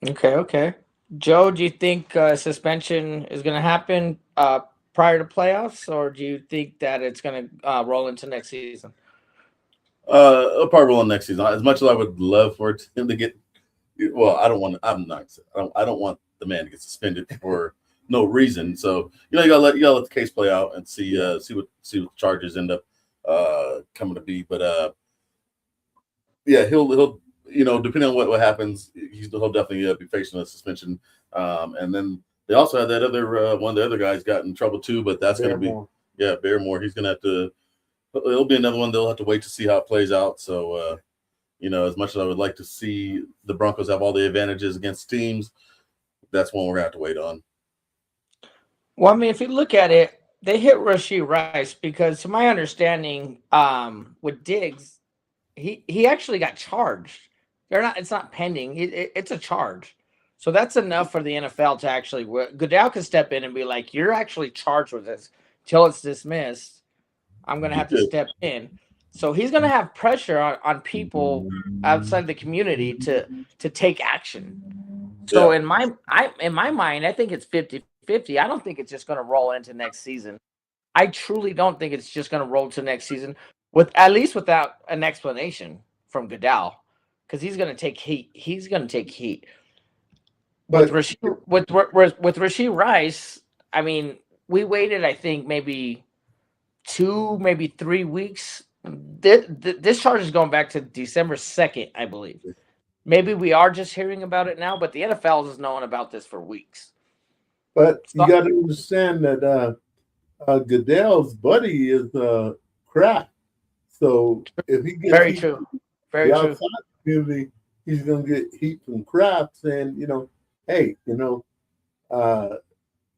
Okay. Joe, do you think suspension is going to happen prior to playoffs, or do you think that it's going to roll into next season? It'll probably roll on next season. As much as I would love for him to get, well, I don't want the man to get suspended for no reason. So you gotta let the case play out and see what the charges end up coming to be. But yeah, he'll depending on what happens, he'll definitely be facing a suspension. And then they also had that other one of the other guys got in trouble too, but that's going to be Barrymore. He's going to have to. It'll be another one. They'll have to wait to see how it plays out. So as much as I would like to see the Broncos have all the advantages against teams, that's one we're going to have to wait on. Well, I mean, if you look at it, they hit Rashee Rice because, to my understanding, with Diggs, he actually got charged. It's not pending. It's a charge. So that's enough for the NFL to actually. Goodell can step in and be like, "You're actually charged with this till it's dismissed. I'm going to have to step in." So he's going to have pressure on people outside the community to take action. So in my mind, I think it's 50-50. I don't think it's just going to roll into next season. I truly don't think it's just going to roll to next season, without an explanation from Goodell, because he's going to take heat. He's going to take heat. With Rashee Rice, I mean, we waited, I think, maybe 2, maybe 3 weeks. This charge is going back to December 2nd, I believe. Maybe we are just hearing about it now, but the NFL has known about this for weeks. But you got to understand that Goodell's buddy is Kraft. So if he gets very true, outside community, he's going to get heat from Kraft saying, hey,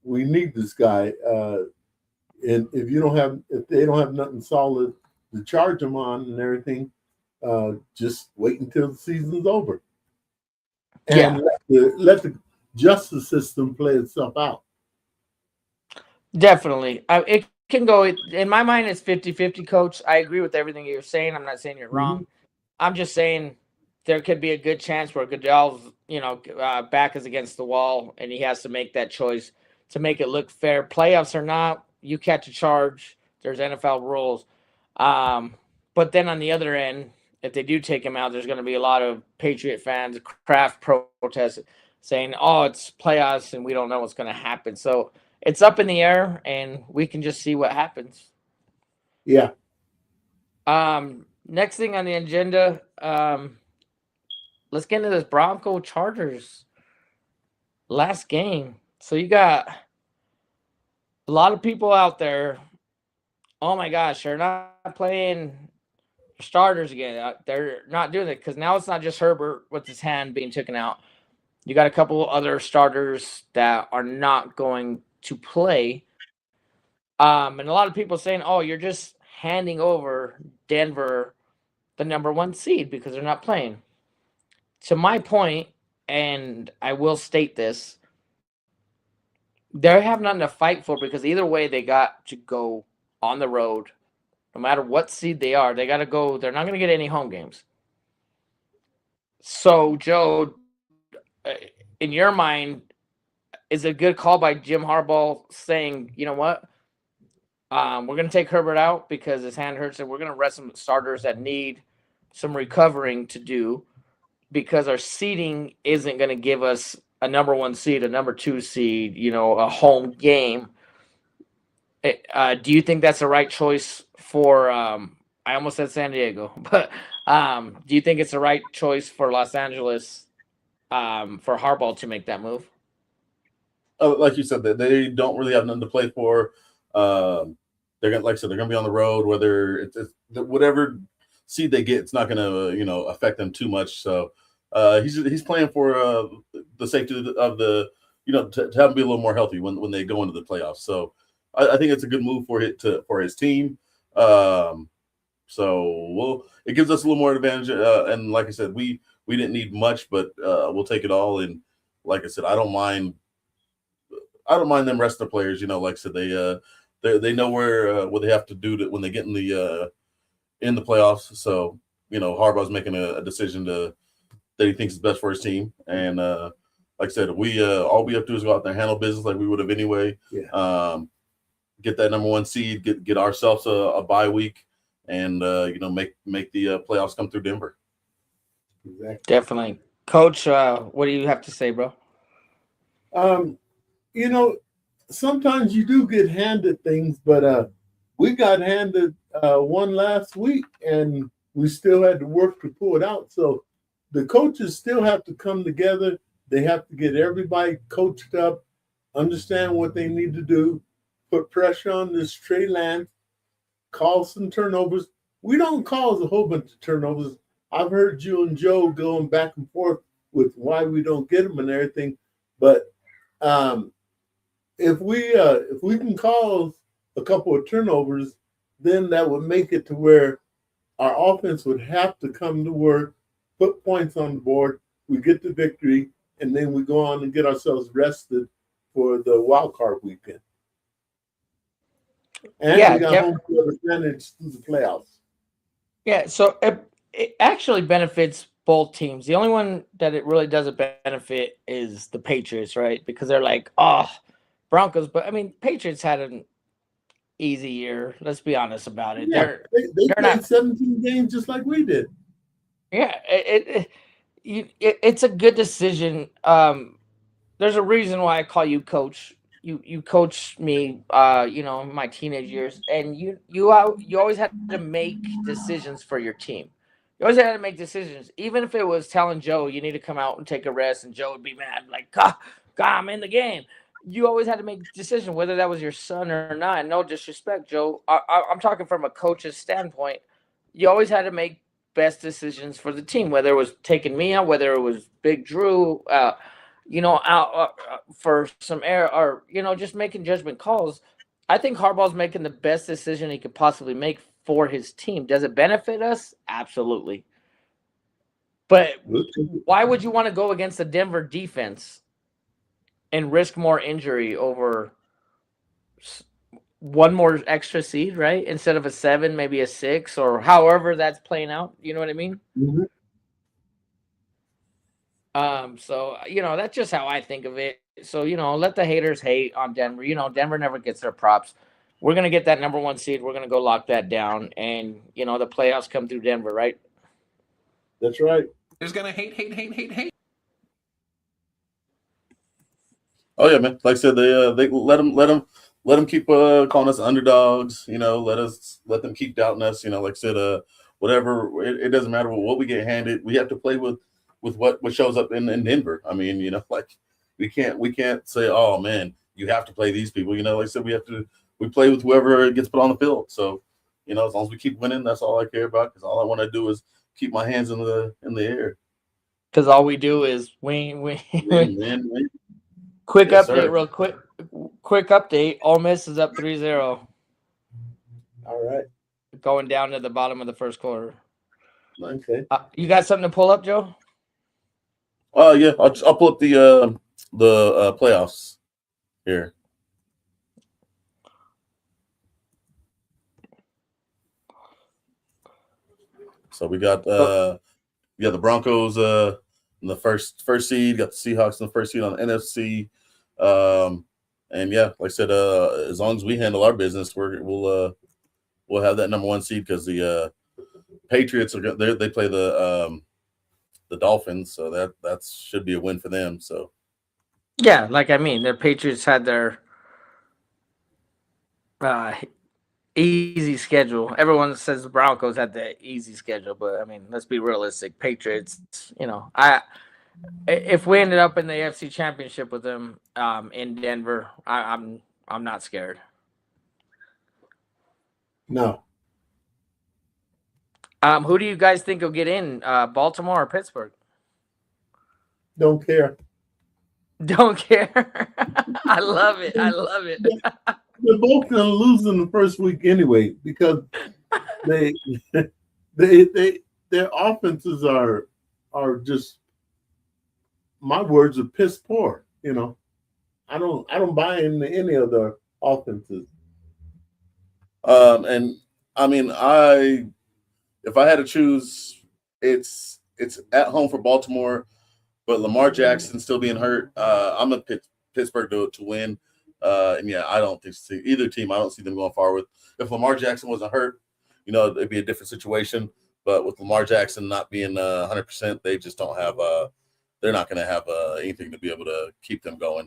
we need this guy. And if they don't have nothing solid to charge him on and everything, just wait until the season's over. And let the justice system play itself out. Definitely. It can go, in my mind, it's 50-50, Coach. I agree with everything you're saying. I'm not saying you're wrong. I'm just saying there could be a good chance where Goodell's, back is against the wall and he has to make that choice to make it look fair. Playoffs or not, you catch a charge. There's NFL rules. But then on the other end, if they do take him out, there's going to be a lot of Patriot fans, Kraft protests saying, oh, it's playoffs and we don't know what's going to happen. So it's up in the air and we can just see what happens. Yeah. Next thing on the agenda, let's get into this Bronco Chargers last game. So you got a lot of people out there. Oh my gosh, they're not playing starters again. They're not doing it because now it's not just Herbert with his hand being taken out. You got a couple other starters that are not going to play. And a lot of people saying, oh, you're just handing over Denver the number 1 seed because they're not playing. To my point, and I will state this, They have nothing to fight for because either way they got to go on the road. No matter what seed they are, they got to go. They're not going to get any home games. So, Joe, in your mind, is it a good call by Jim Harbaugh saying, you know what, we're going to take Herbert out because his hand hurts, and we're going to rest some starters that need some recovering to do because our seeding isn't going to give us a number 1 seed, a number 2 seed, a home game. Do you think that's the right choice for? I almost said San Diego, but do you think it's the right choice for Los Angeles for Harbaugh to make that move? Like you said, that they don't really have nothing to play for. They're gonna, like I said, they're gonna be on the road. Whether it's whatever seed they get, it's not gonna affect them too much. So he's playing for the safety of the to have them be a little more healthy when they go into the playoffs. So I think it's a good move for his team. So it gives us a little more advantage. And like I said, we didn't need much, but we'll take it all. And like I said, I don't mind them resting the players. Like I said, they know what they have to do when they get in the playoffs. So Harbaugh's making a decision that he thinks is best for his team. And like I said, all we have to do is go out there and handle business like we would have anyway. Yeah. Get that number 1 seed, get ourselves a bye week, and make the playoffs come through Denver. Exactly. Definitely, Coach. What do you have to say, bro? Sometimes you do get handed things, but we got handed one last week, and we still had to work to pull it out. So the coaches still have to come together. They have to get everybody coached up, understand what they need to do, put pressure on this Trey Lance, cause some turnovers. We don't cause a whole bunch of turnovers. I've heard you and Joe going back and forth with why we don't get them and everything, but if we can cause a couple of turnovers, then that would make it to where our offense would have to come to work, put points on the board, we get the victory, and then we go on and get ourselves rested for the wild card weekend. And we got home field advantage through the playoffs. Yeah, so it actually benefits both teams. The only one that it really doesn't benefit is the Patriots, right? Because they're like, Broncos. But, I mean, Patriots had an easy year. Let's be honest about it. Yeah, they played 17 games just like we did. Yeah, it's a good decision. There's a reason why I call you coach. You coached me, in my teenage years, and you always had to make decisions for your team. You always had to make decisions, even if it was telling Joe you need to come out and take a rest, and Joe would be mad, like, God, I'm in the game. You always had to make a decision, whether that was your son or not. And no disrespect, Joe. I'm talking from a coach's standpoint. You always had to make best decisions for the team, whether it was taking me out, whether it was Big Drew, out for some air, or just making judgment calls. I think Harbaugh's making the best decision he could possibly make for his team. Does it benefit us? Absolutely. But why would you want to go against the Denver defense and risk more injury over one more extra seed, right? Instead of a 7, maybe a 6, or however that's playing out. You know what I mean? Mm-hmm. So, that's just how I think of it. So, let the haters hate on Denver. Denver never gets their props. We're going to get that number 1 seed. We're going to go lock that down. And, the playoffs come through Denver, right? That's right. There's going to hate. Oh yeah, man. Like I said, they let them keep calling us underdogs. Let them keep doubting us. Like I said, whatever. It doesn't matter what we get handed. We have to play with what shows up in Denver. I mean, like we can't say, oh man, you have to play these people. Like I said, we play with whoever gets put on the field. So, as long as we keep winning, that's all I care about. Because all I want to do is keep my hands in the air. Because all we do is win. Win. Quick Yes, update, sir. real quick. Quick update. Ole Miss is up 3-0. All right. Going down to the bottom of the first quarter. Okay. You got something to pull up, Joe? Yeah, I'll pull up the playoffs here. So we got the Broncos in the first seed, got the Seahawks in the first seed on the NFC. And yeah, like I said, as long as we handle our business, we'll have that number 1 seed because the Patriots they play the Dolphins, so that should be a win for them. So Yeah, their Patriots had their easy schedule. Everyone says the Broncos had the easy schedule, but I mean, let's be realistic. Patriots, if we ended up in the AFC Championship with them in Denver, I'm not scared. No. Who do you guys think will get in, Baltimore or Pittsburgh? Don't care. Don't care. I love it. I love it. They're both gonna lose in the first week anyway because their offenses are just, my words, are piss poor. I don't buy into any of their offenses. And I mean, if I had to choose, it's at home for Baltimore, but Lamar Jackson still being hurt. I'm a Pittsburgh to win. And yeah, I don't think either team. I don't see them going far with. If Lamar Jackson wasn't hurt, it'd be a different situation. But with Lamar Jackson not being 100%, they just don't have. They're not going to have anything to be able to keep them going.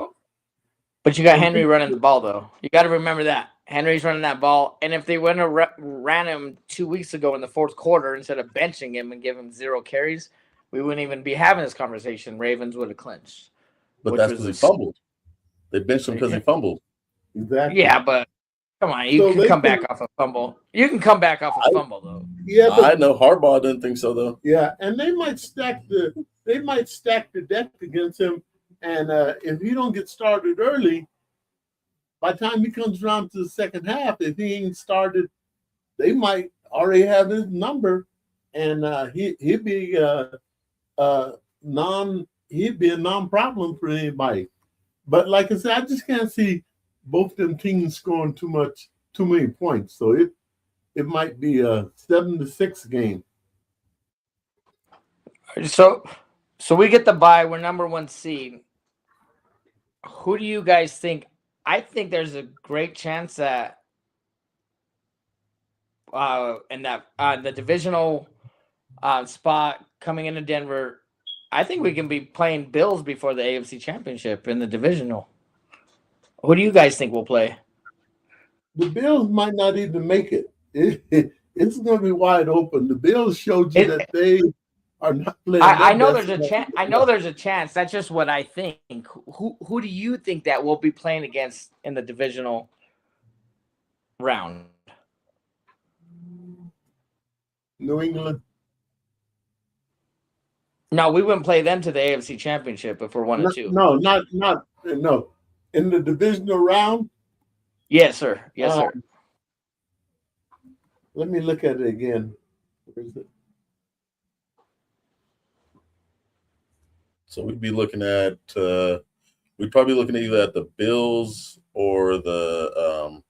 But you got Henry running the ball, though. You got to remember that Henry's running that ball. And if they wouldn't have ran him 2 weeks ago in the fourth quarter instead of benching him and give him 0 carries, we wouldn't even be having this conversation. Ravens would have clinched. But that's because he fumbled. They benched him because he fumbled. Exactly. Yeah, but come on, you can come back off a fumble. You can come back off a fumble, though. Yeah, I know Harbaugh didn't think so, though. Yeah, and they might stack the deck against him. And if he don't get started early, by the time he comes around to the second half, if he ain't started, they might already have his number, and he'd be a non-problem for anybody. But like I said, I just can't see both them teams scoring too many points. So it might be a 7-6 game. So we get the bye. We're number 1 seed. Who do you guys think? I think there's a great chance that in that the divisional spot coming into Denver, I think we can be playing Bills before the AFC Championship in the divisional. Who do you guys think will play? The Bills might not even make it. It's going to be wide open. The Bills showed you that they are not playing. I know there's a chance. I know there's a chance. That's just what I think. Who do you think that we'll be playing against in the divisional round? New England. No, we wouldn't play them to the AFC Championship if we're 1-2. No. In the divisional round? Yes, sir. Yes, sir. Let me look at it again. Where is it? So we'd be looking at we'd probably looking at either at the Bills or the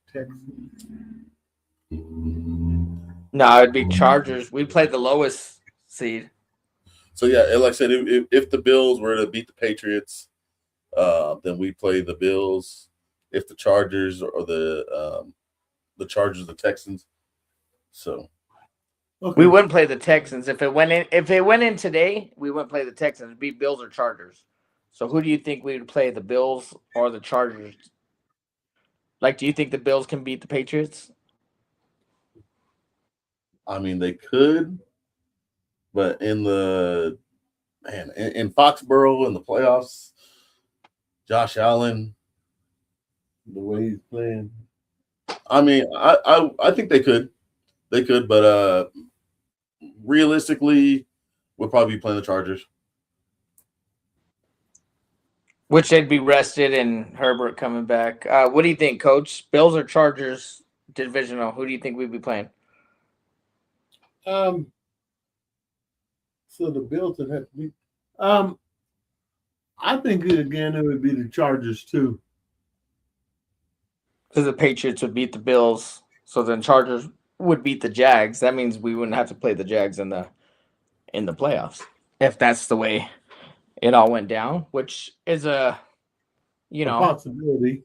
No, it'd be Chargers. We'd play the lowest seed. So yeah, like I said, if the Bills were to beat the Patriots, then we play the Bills. If the Chargers or the Chargers, the Texans. So okay. We wouldn't play the Texans if it went in today. We wouldn't play the Texans. It'd be Bills or Chargers. So who do you think we would play, the Bills or the Chargers? Like, do you think the Bills can beat the Patriots? I mean, they could, but in Foxborough in the playoffs, Josh Allen, the way he's playing. I mean, I think they could. They could, but realistically, we'll probably be playing the Chargers. Which they'd be rested and Herbert coming back. What do you think, Coach? Bills or Chargers divisional? Who do you think we'd be playing? So the Bills would have to be. I think again it would be the Chargers too. Because the Patriots would beat the Bills, so then Chargers would beat the Jags, that means we wouldn't have to play the Jags in the playoffs if that's the way it all went down, which is a possibility.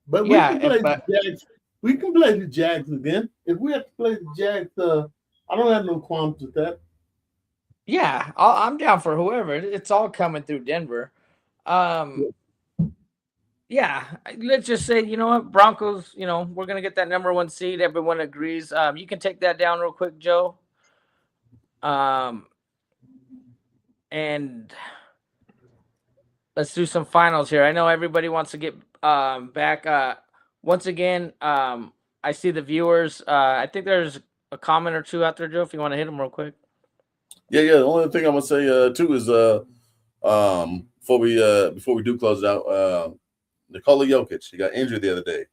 But we yeah. can play the Jags. We can play the Jags again. If we have to play the Jags, I don't have no qualms with that. Yeah, I'm down for whoever. It's all coming through Denver. Yeah, let's just say, you know what, Broncos, we're going to get that number 1 seed. Everyone agrees. You can take that down real quick, Joe. And let's do some finals here. I know everybody wants to get back. Once again, I see the viewers. I think there's a comment or two out there, Joe, if you want to hit them real quick. Yeah. The only thing I'm gonna say too is before we do close it out, Nikola Jokic, he got injured the other day,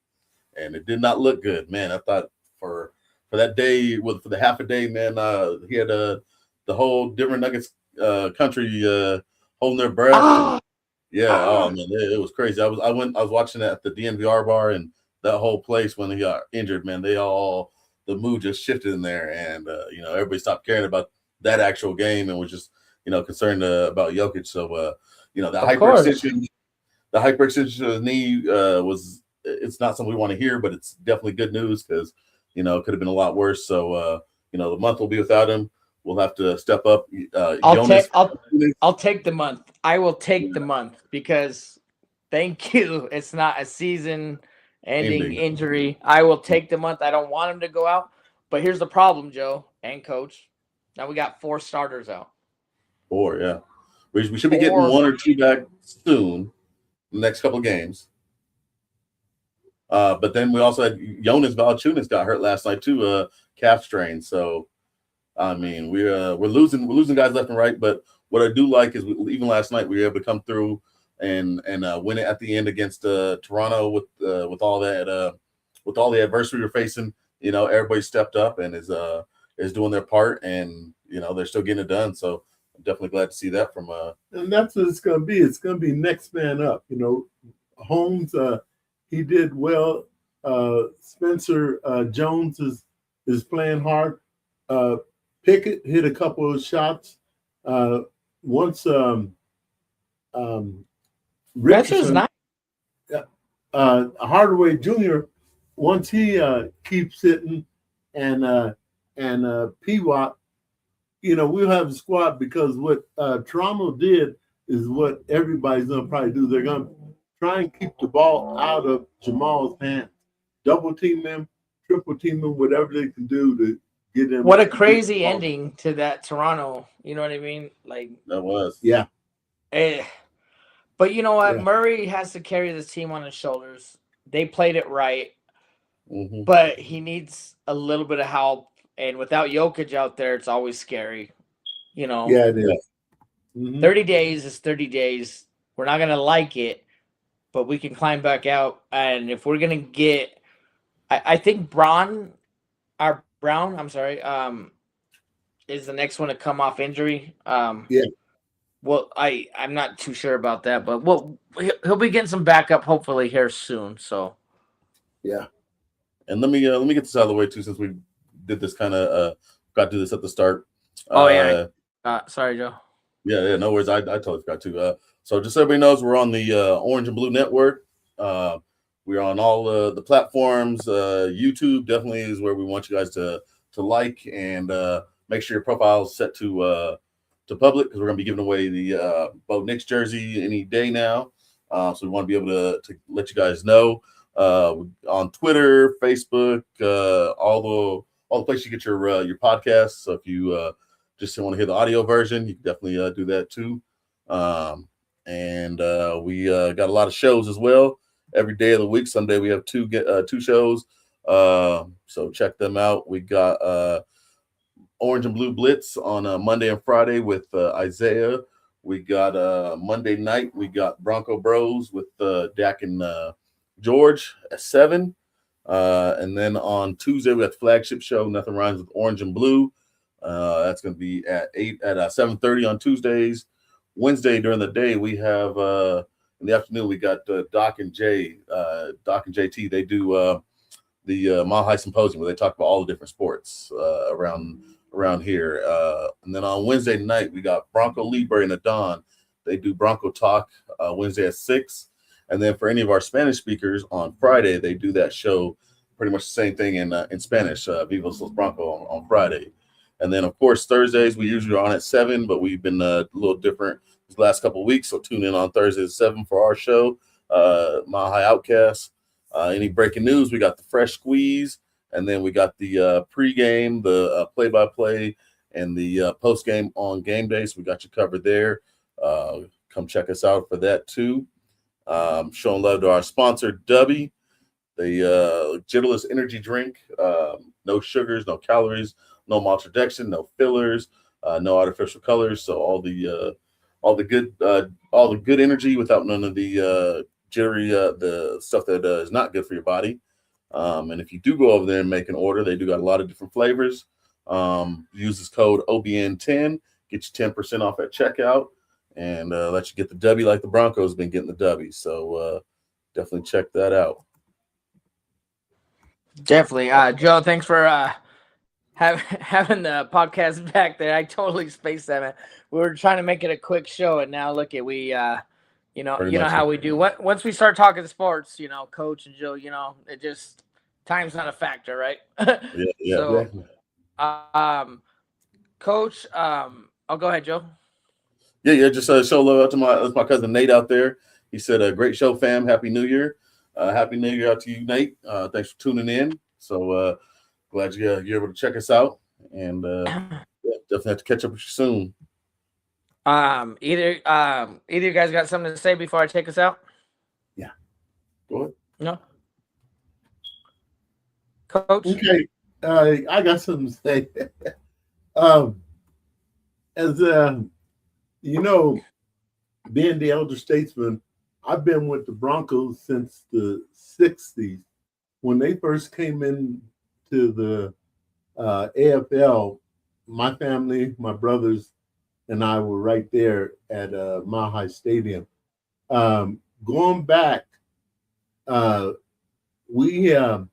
and it did not look good, man. I thought for that day, for the half a day, man, he had the whole Denver Nuggets country holding their breath. Oh man, it was crazy. I was watching that at the DNVR bar, and that whole place when he got injured, man, the mood just shifted in there, and everybody stopped caring about that actual game and was just concerned about Jokic. So the hyperextension of his knee it's not something we want to hear, but it's definitely good news because it could have been a lot worse. So the month will be without him. We'll have to step up. I'll take the month. I will take the month because thank you. It's not a season-ending injury. I will take the month. I don't want him to go out. But here's the problem, Joe and Coach. Now we got 4 starters out. 4, yeah. We should be getting 1 or 2 back soon. The next couple of games. But then we also had Jonas Valanciunas got hurt last night too, calf strain. So I mean, we're losing guys left and right. But what I do like is even last night we were able to come through and win it at the end against Toronto with all the adversity we're facing. Everybody stepped up and is doing their part, and they're still getting it done. So I'm definitely glad to see that from and that's what it's going to be. It's going to be next man up. Holmes, he did well. Spencer Jones is playing hard. Pickett hit a couple of shots. Once Richardson, nice. Hardaway Jr. Once he keeps hitting, and P-Watt, we'll have a squad because what Toronto did is what everybody's going to probably do. They're going to try and keep the ball out of Jamal's hands. Double team him, triple team him, whatever they can do to get him. What a crazy ending to that Toronto. You know what I mean? Like that was. Yeah. But you know what? Yeah. Murray has to carry this team on his shoulders. They played it right. Mm-hmm. But he needs a little bit of help. And without Jokic out there, it's always scary. Yeah, it is. Mm-hmm. 30 days is 30 days. We're not going to like it, but we can climb back out. And if we're going to get – I think Brown, I'm sorry, is the next one to come off injury. Yeah. Well, I'm not too sure about that, but he'll be getting some backup hopefully here soon. So, yeah. And let me get this out of the way too, since we did this kind of got to do this at the start. Sorry, Joe. Yeah, no worries. I totally forgot to. So just so everybody knows, we're on the Orange and Blue Network. We're on all the platforms. YouTube definitely is where we want you guys to like and make sure your profile is set to public because we're going to be giving away the Bo Nix jersey any day now. So we want to be able to let you guys know on Twitter, Facebook, all the places you get your podcasts. So if you just want to hear the audio version, you can definitely do that too. And we got a lot of shows as well. Every day of the week, Sunday we have two shows. So check them out. We got Orange and Blue Blitz on Monday and Friday with Isaiah. We got Monday night. We got Bronco Bros with Dak and George at 7. And then on Tuesday we got the flagship show, Nothing Rhymes with Orange and Blue. That's going to be at 7:30 on Tuesdays. Wednesday during the day we have in the afternoon we got Doc and JT. They do the Mile High Symposium, where they talk about all the different sports around here. And then on Wednesday night, we got Bronco Libre and Adon. They do Bronco Talk Wednesday at 6. And then for any of our Spanish speakers on Friday, they do that show, pretty much the same thing in Spanish, Viva Los Bronco on Friday. And then, of course, Thursdays, we usually are on at 7, but we've been a little different these last couple of weeks. So tune in on Thursday at 7 for our show, Mile High OUTKAST. Any breaking news, we got the Fresh Squeeze, and then we got the pregame, the play-by-play, and the postgame on game day. So we got you covered there. Come check us out for that, too. Showing love to our sponsor, Dubby, the Jitless energy drink. No sugars, no calories, no maltodextrin, no fillers, no artificial colors. So all the good energy without none of the jittery, the stuff that is not good for your body. And if you do go over there and make an order, they do got a lot of different flavors. Use this code OBN10, get you 10% off at checkout, and let you get the W like the Broncos been getting the W. So definitely check that out. Definitely. Joe, thanks for having the podcast back there. I totally spaced that, man. We were trying to make it a quick show, and now look at we you know how we do. Once we start talking sports, Coach and Joe, it just time's not a factor, right? Yeah. So, Exactly. Coach, I'll go ahead, Joe. Yeah. Just show love out to my cousin Nate out there. He said, "Great show, fam. Happy New Year. Happy New Year out to you, Nate. Thanks for tuning in. So glad you're able to check us out, and definitely have to catch up with you soon." Either you guys got something to say before I take us out? Yeah. Go ahead. No. Coach? Okay. I got something to say. As being the elder statesman, I've been with the Broncos since the 60s. When they first came into the AFL, my family, my brothers, and I were right there at Mile High Stadium. Going back, we had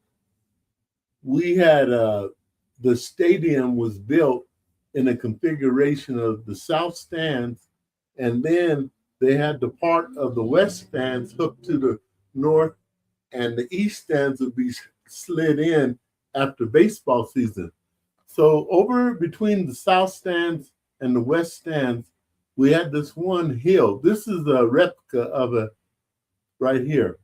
the stadium was built in a configuration of the south stands, and then they had the part of the west stands hooked to the north, and the east stands would be slid in after baseball season. So over between the south stands and the west stands, we had this one hill. This is a replica of it right here.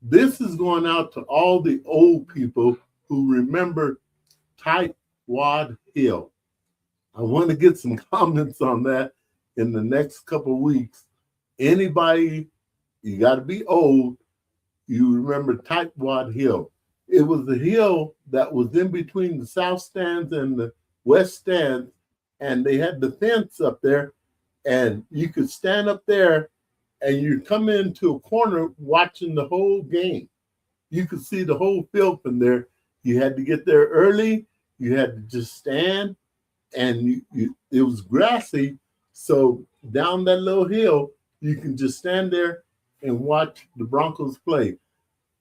This is going out to all the old people who remember Tight Wad Hill. I want to get some comments on that in the next couple of weeks. Anybody, you got to be old, you remember Tight Wad Hill. It was the hill that was in between the south stands and the west stands, and they had the fence up there, and you could stand up there and you come into a corner watching the whole game. You could see the whole field from there. You had to get there early. You had to just stand, and it was grassy. So down that little hill, you can just stand there and watch the Broncos play.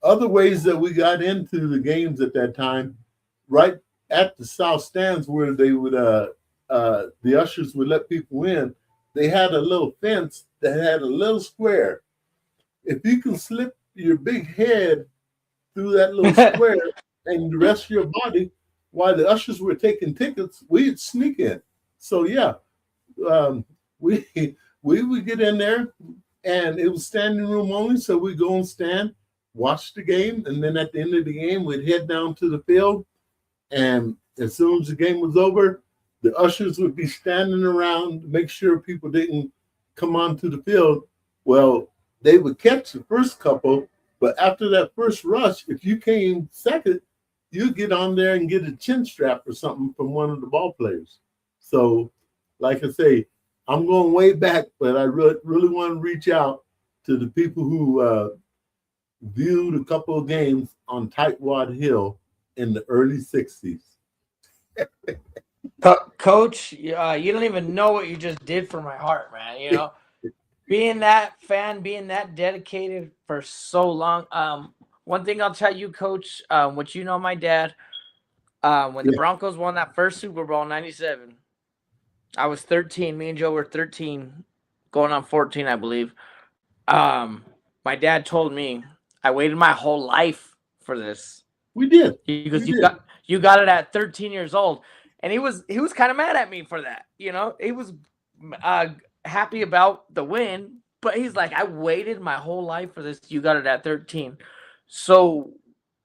Other ways that we got into the games at that time, right at the south stands where they would the ushers would let people in, they had a little fence that had a little square. If you can slip your big head through that little square and the rest of your body while the ushers were taking tickets, we'd sneak in. So yeah, we would get in there, and it was standing room only, so we'd go and stand, watch the game, and then at the end of the game, we'd head down to the field, and as soon as the game was over, the ushers would be standing around to make sure people didn't come onto the field. Well, they would catch the first couple, but after that first rush, if you came second, you get on there and get a chin strap or something from one of the ball players. So, like I say, I'm going way back, but I really want to reach out to the people who viewed a couple of games on Tightwad Hill in the early 60s. Coach, you don't even know what you just did for my heart, man. Being that fan, being that dedicated for so long. One thing I'll tell you, Coach, what you know, my dad, when the Broncos won that first Super Bowl in '97, I was 13. Me and Joe were 13, going on 14, I believe. My dad told me I waited my whole life for this. We did. Because you got it at 13 years old, and he was kind of mad at me for that. You know, he was happy about the win, but he's like, I waited my whole life for this. You got it at 13. So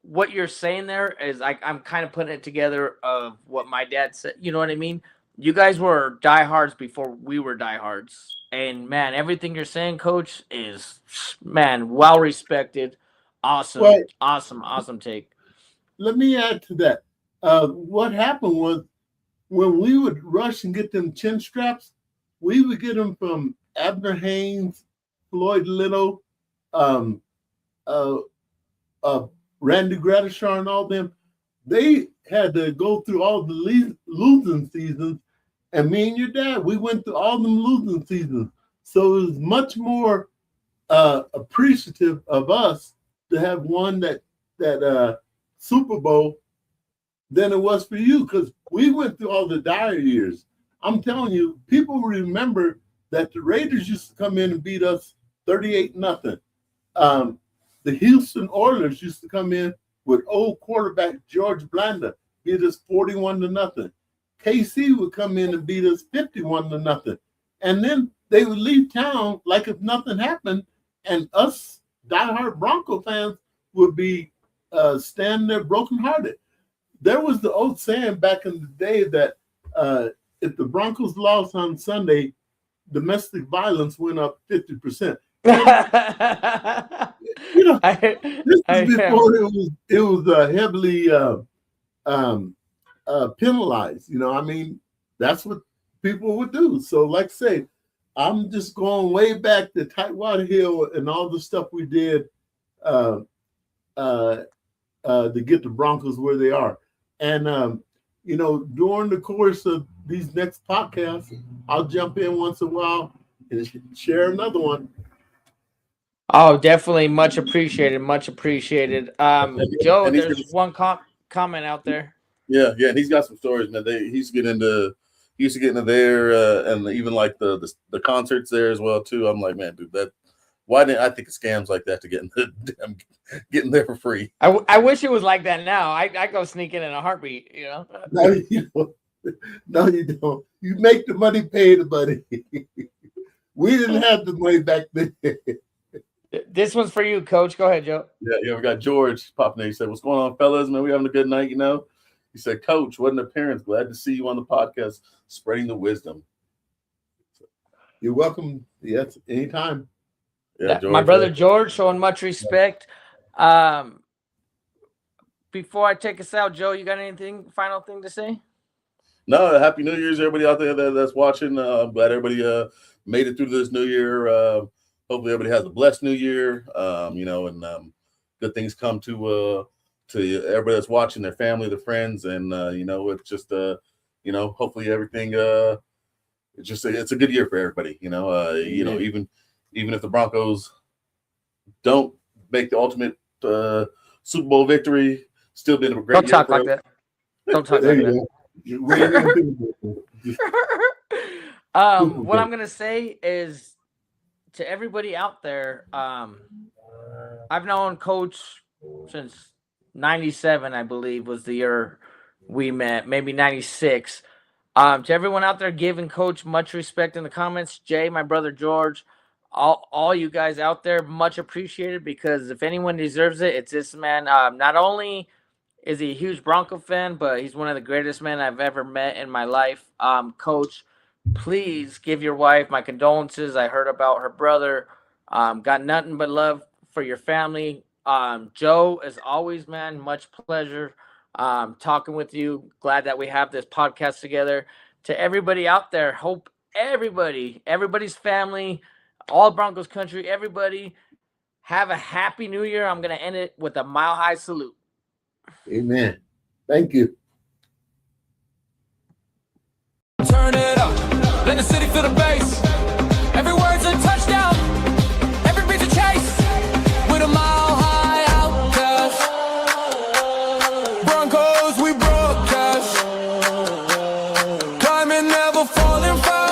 what you're saying there is I'm kind of putting it together of what my dad said. You know what I mean? You guys were diehards before we were diehards. And, man, everything you're saying, Coach, is, man, well-respected. Awesome, Well, awesome take. Let me add to that. What happened was when we would rush and get them chin straps, we would get them from Abner Haynes, Floyd Little, Randy Gradishar, and all them. They had to go through all the losing seasons, and me and your dad, we went through all them losing seasons. So it was much more appreciative of us to have won that Super Bowl than it was for you, because we went through all the dire years. I'm telling you, people remember that the Raiders used to come in and beat us 38-0. The Houston Oilers used to come in with old quarterback George Blanda, beat us 41-0. KC would come in and beat us 51-0. And then they would leave town like if nothing happened, and us diehard Bronco fans would be standing there brokenhearted. There was the old saying back in the day that if the Broncos lost on Sunday, domestic violence went up 50%. You know, this is before it was heavily penalized. You know, I mean, that's what people would do. So, like I say, I'm just going way back to Tightwater Hill and all the stuff we did to get the Broncos where they are. And you know, during the course of these next podcasts, I'll jump in once in a while and share another one. Oh, definitely. Much appreciated. Much appreciated. Joe, there's one comment out there. Yeah. And he's got some stories, man. He used to get into there, and even like the concerts there as well too. I'm like, man, dude, why didn't I think of scams like that to getting there for free? I wish it was like that now. I go sneak in a heartbeat, you know. No, you don't. No, you don't. You make the money pay the money. We didn't have the money back then. This one's for you, Coach. Go ahead, Joe. Yeah. We got George popping in. He said, "What's going on, fellas? Man, we having a good night, you know." He said, "Coach, what an appearance! Glad to see you on the podcast, spreading the wisdom." You're welcome. Yes, anytime. Yeah, George, my brother George, showing much respect. Before I take us out, Joe, you got final thing to say? No, Happy New Year's, everybody out there that's watching. I'm glad everybody made it through this new year. Hopefully, everybody has a blessed new year. You know, and good things come to everybody that's watching, their family, their friends, and you know, it's just you know, hopefully everything it's a good year for everybody. You know, you know, even if the Broncos don't make the ultimate Super Bowl victory, still been a great year. Don't talk like that. Don't talk like that. What I'm gonna say is to everybody out there, I've known Coach since '97, I believe, was the year we met, maybe '96. To everyone out there, giving Coach much respect in the comments. Jay, my brother George, all you guys out there, much appreciated, because if anyone deserves it, it's this man. Not only is he a huge Bronco fan, but he's one of the greatest men I've ever met in my life. Coach, please give your wife my condolences. I heard about her brother. Got nothing but love for your family. Joe, as always, man, much pleasure talking with you. Glad that we have this podcast together. To everybody out there, hope everybody's family, all Broncos country, everybody have a happy new year. I'm going to end it with a mile-high salute. Amen. Thank you. Turn it up, let the city feel the bass. Every word's a touchdown, every beat's a chase. With a mile high outcast. climbing, never falling fast.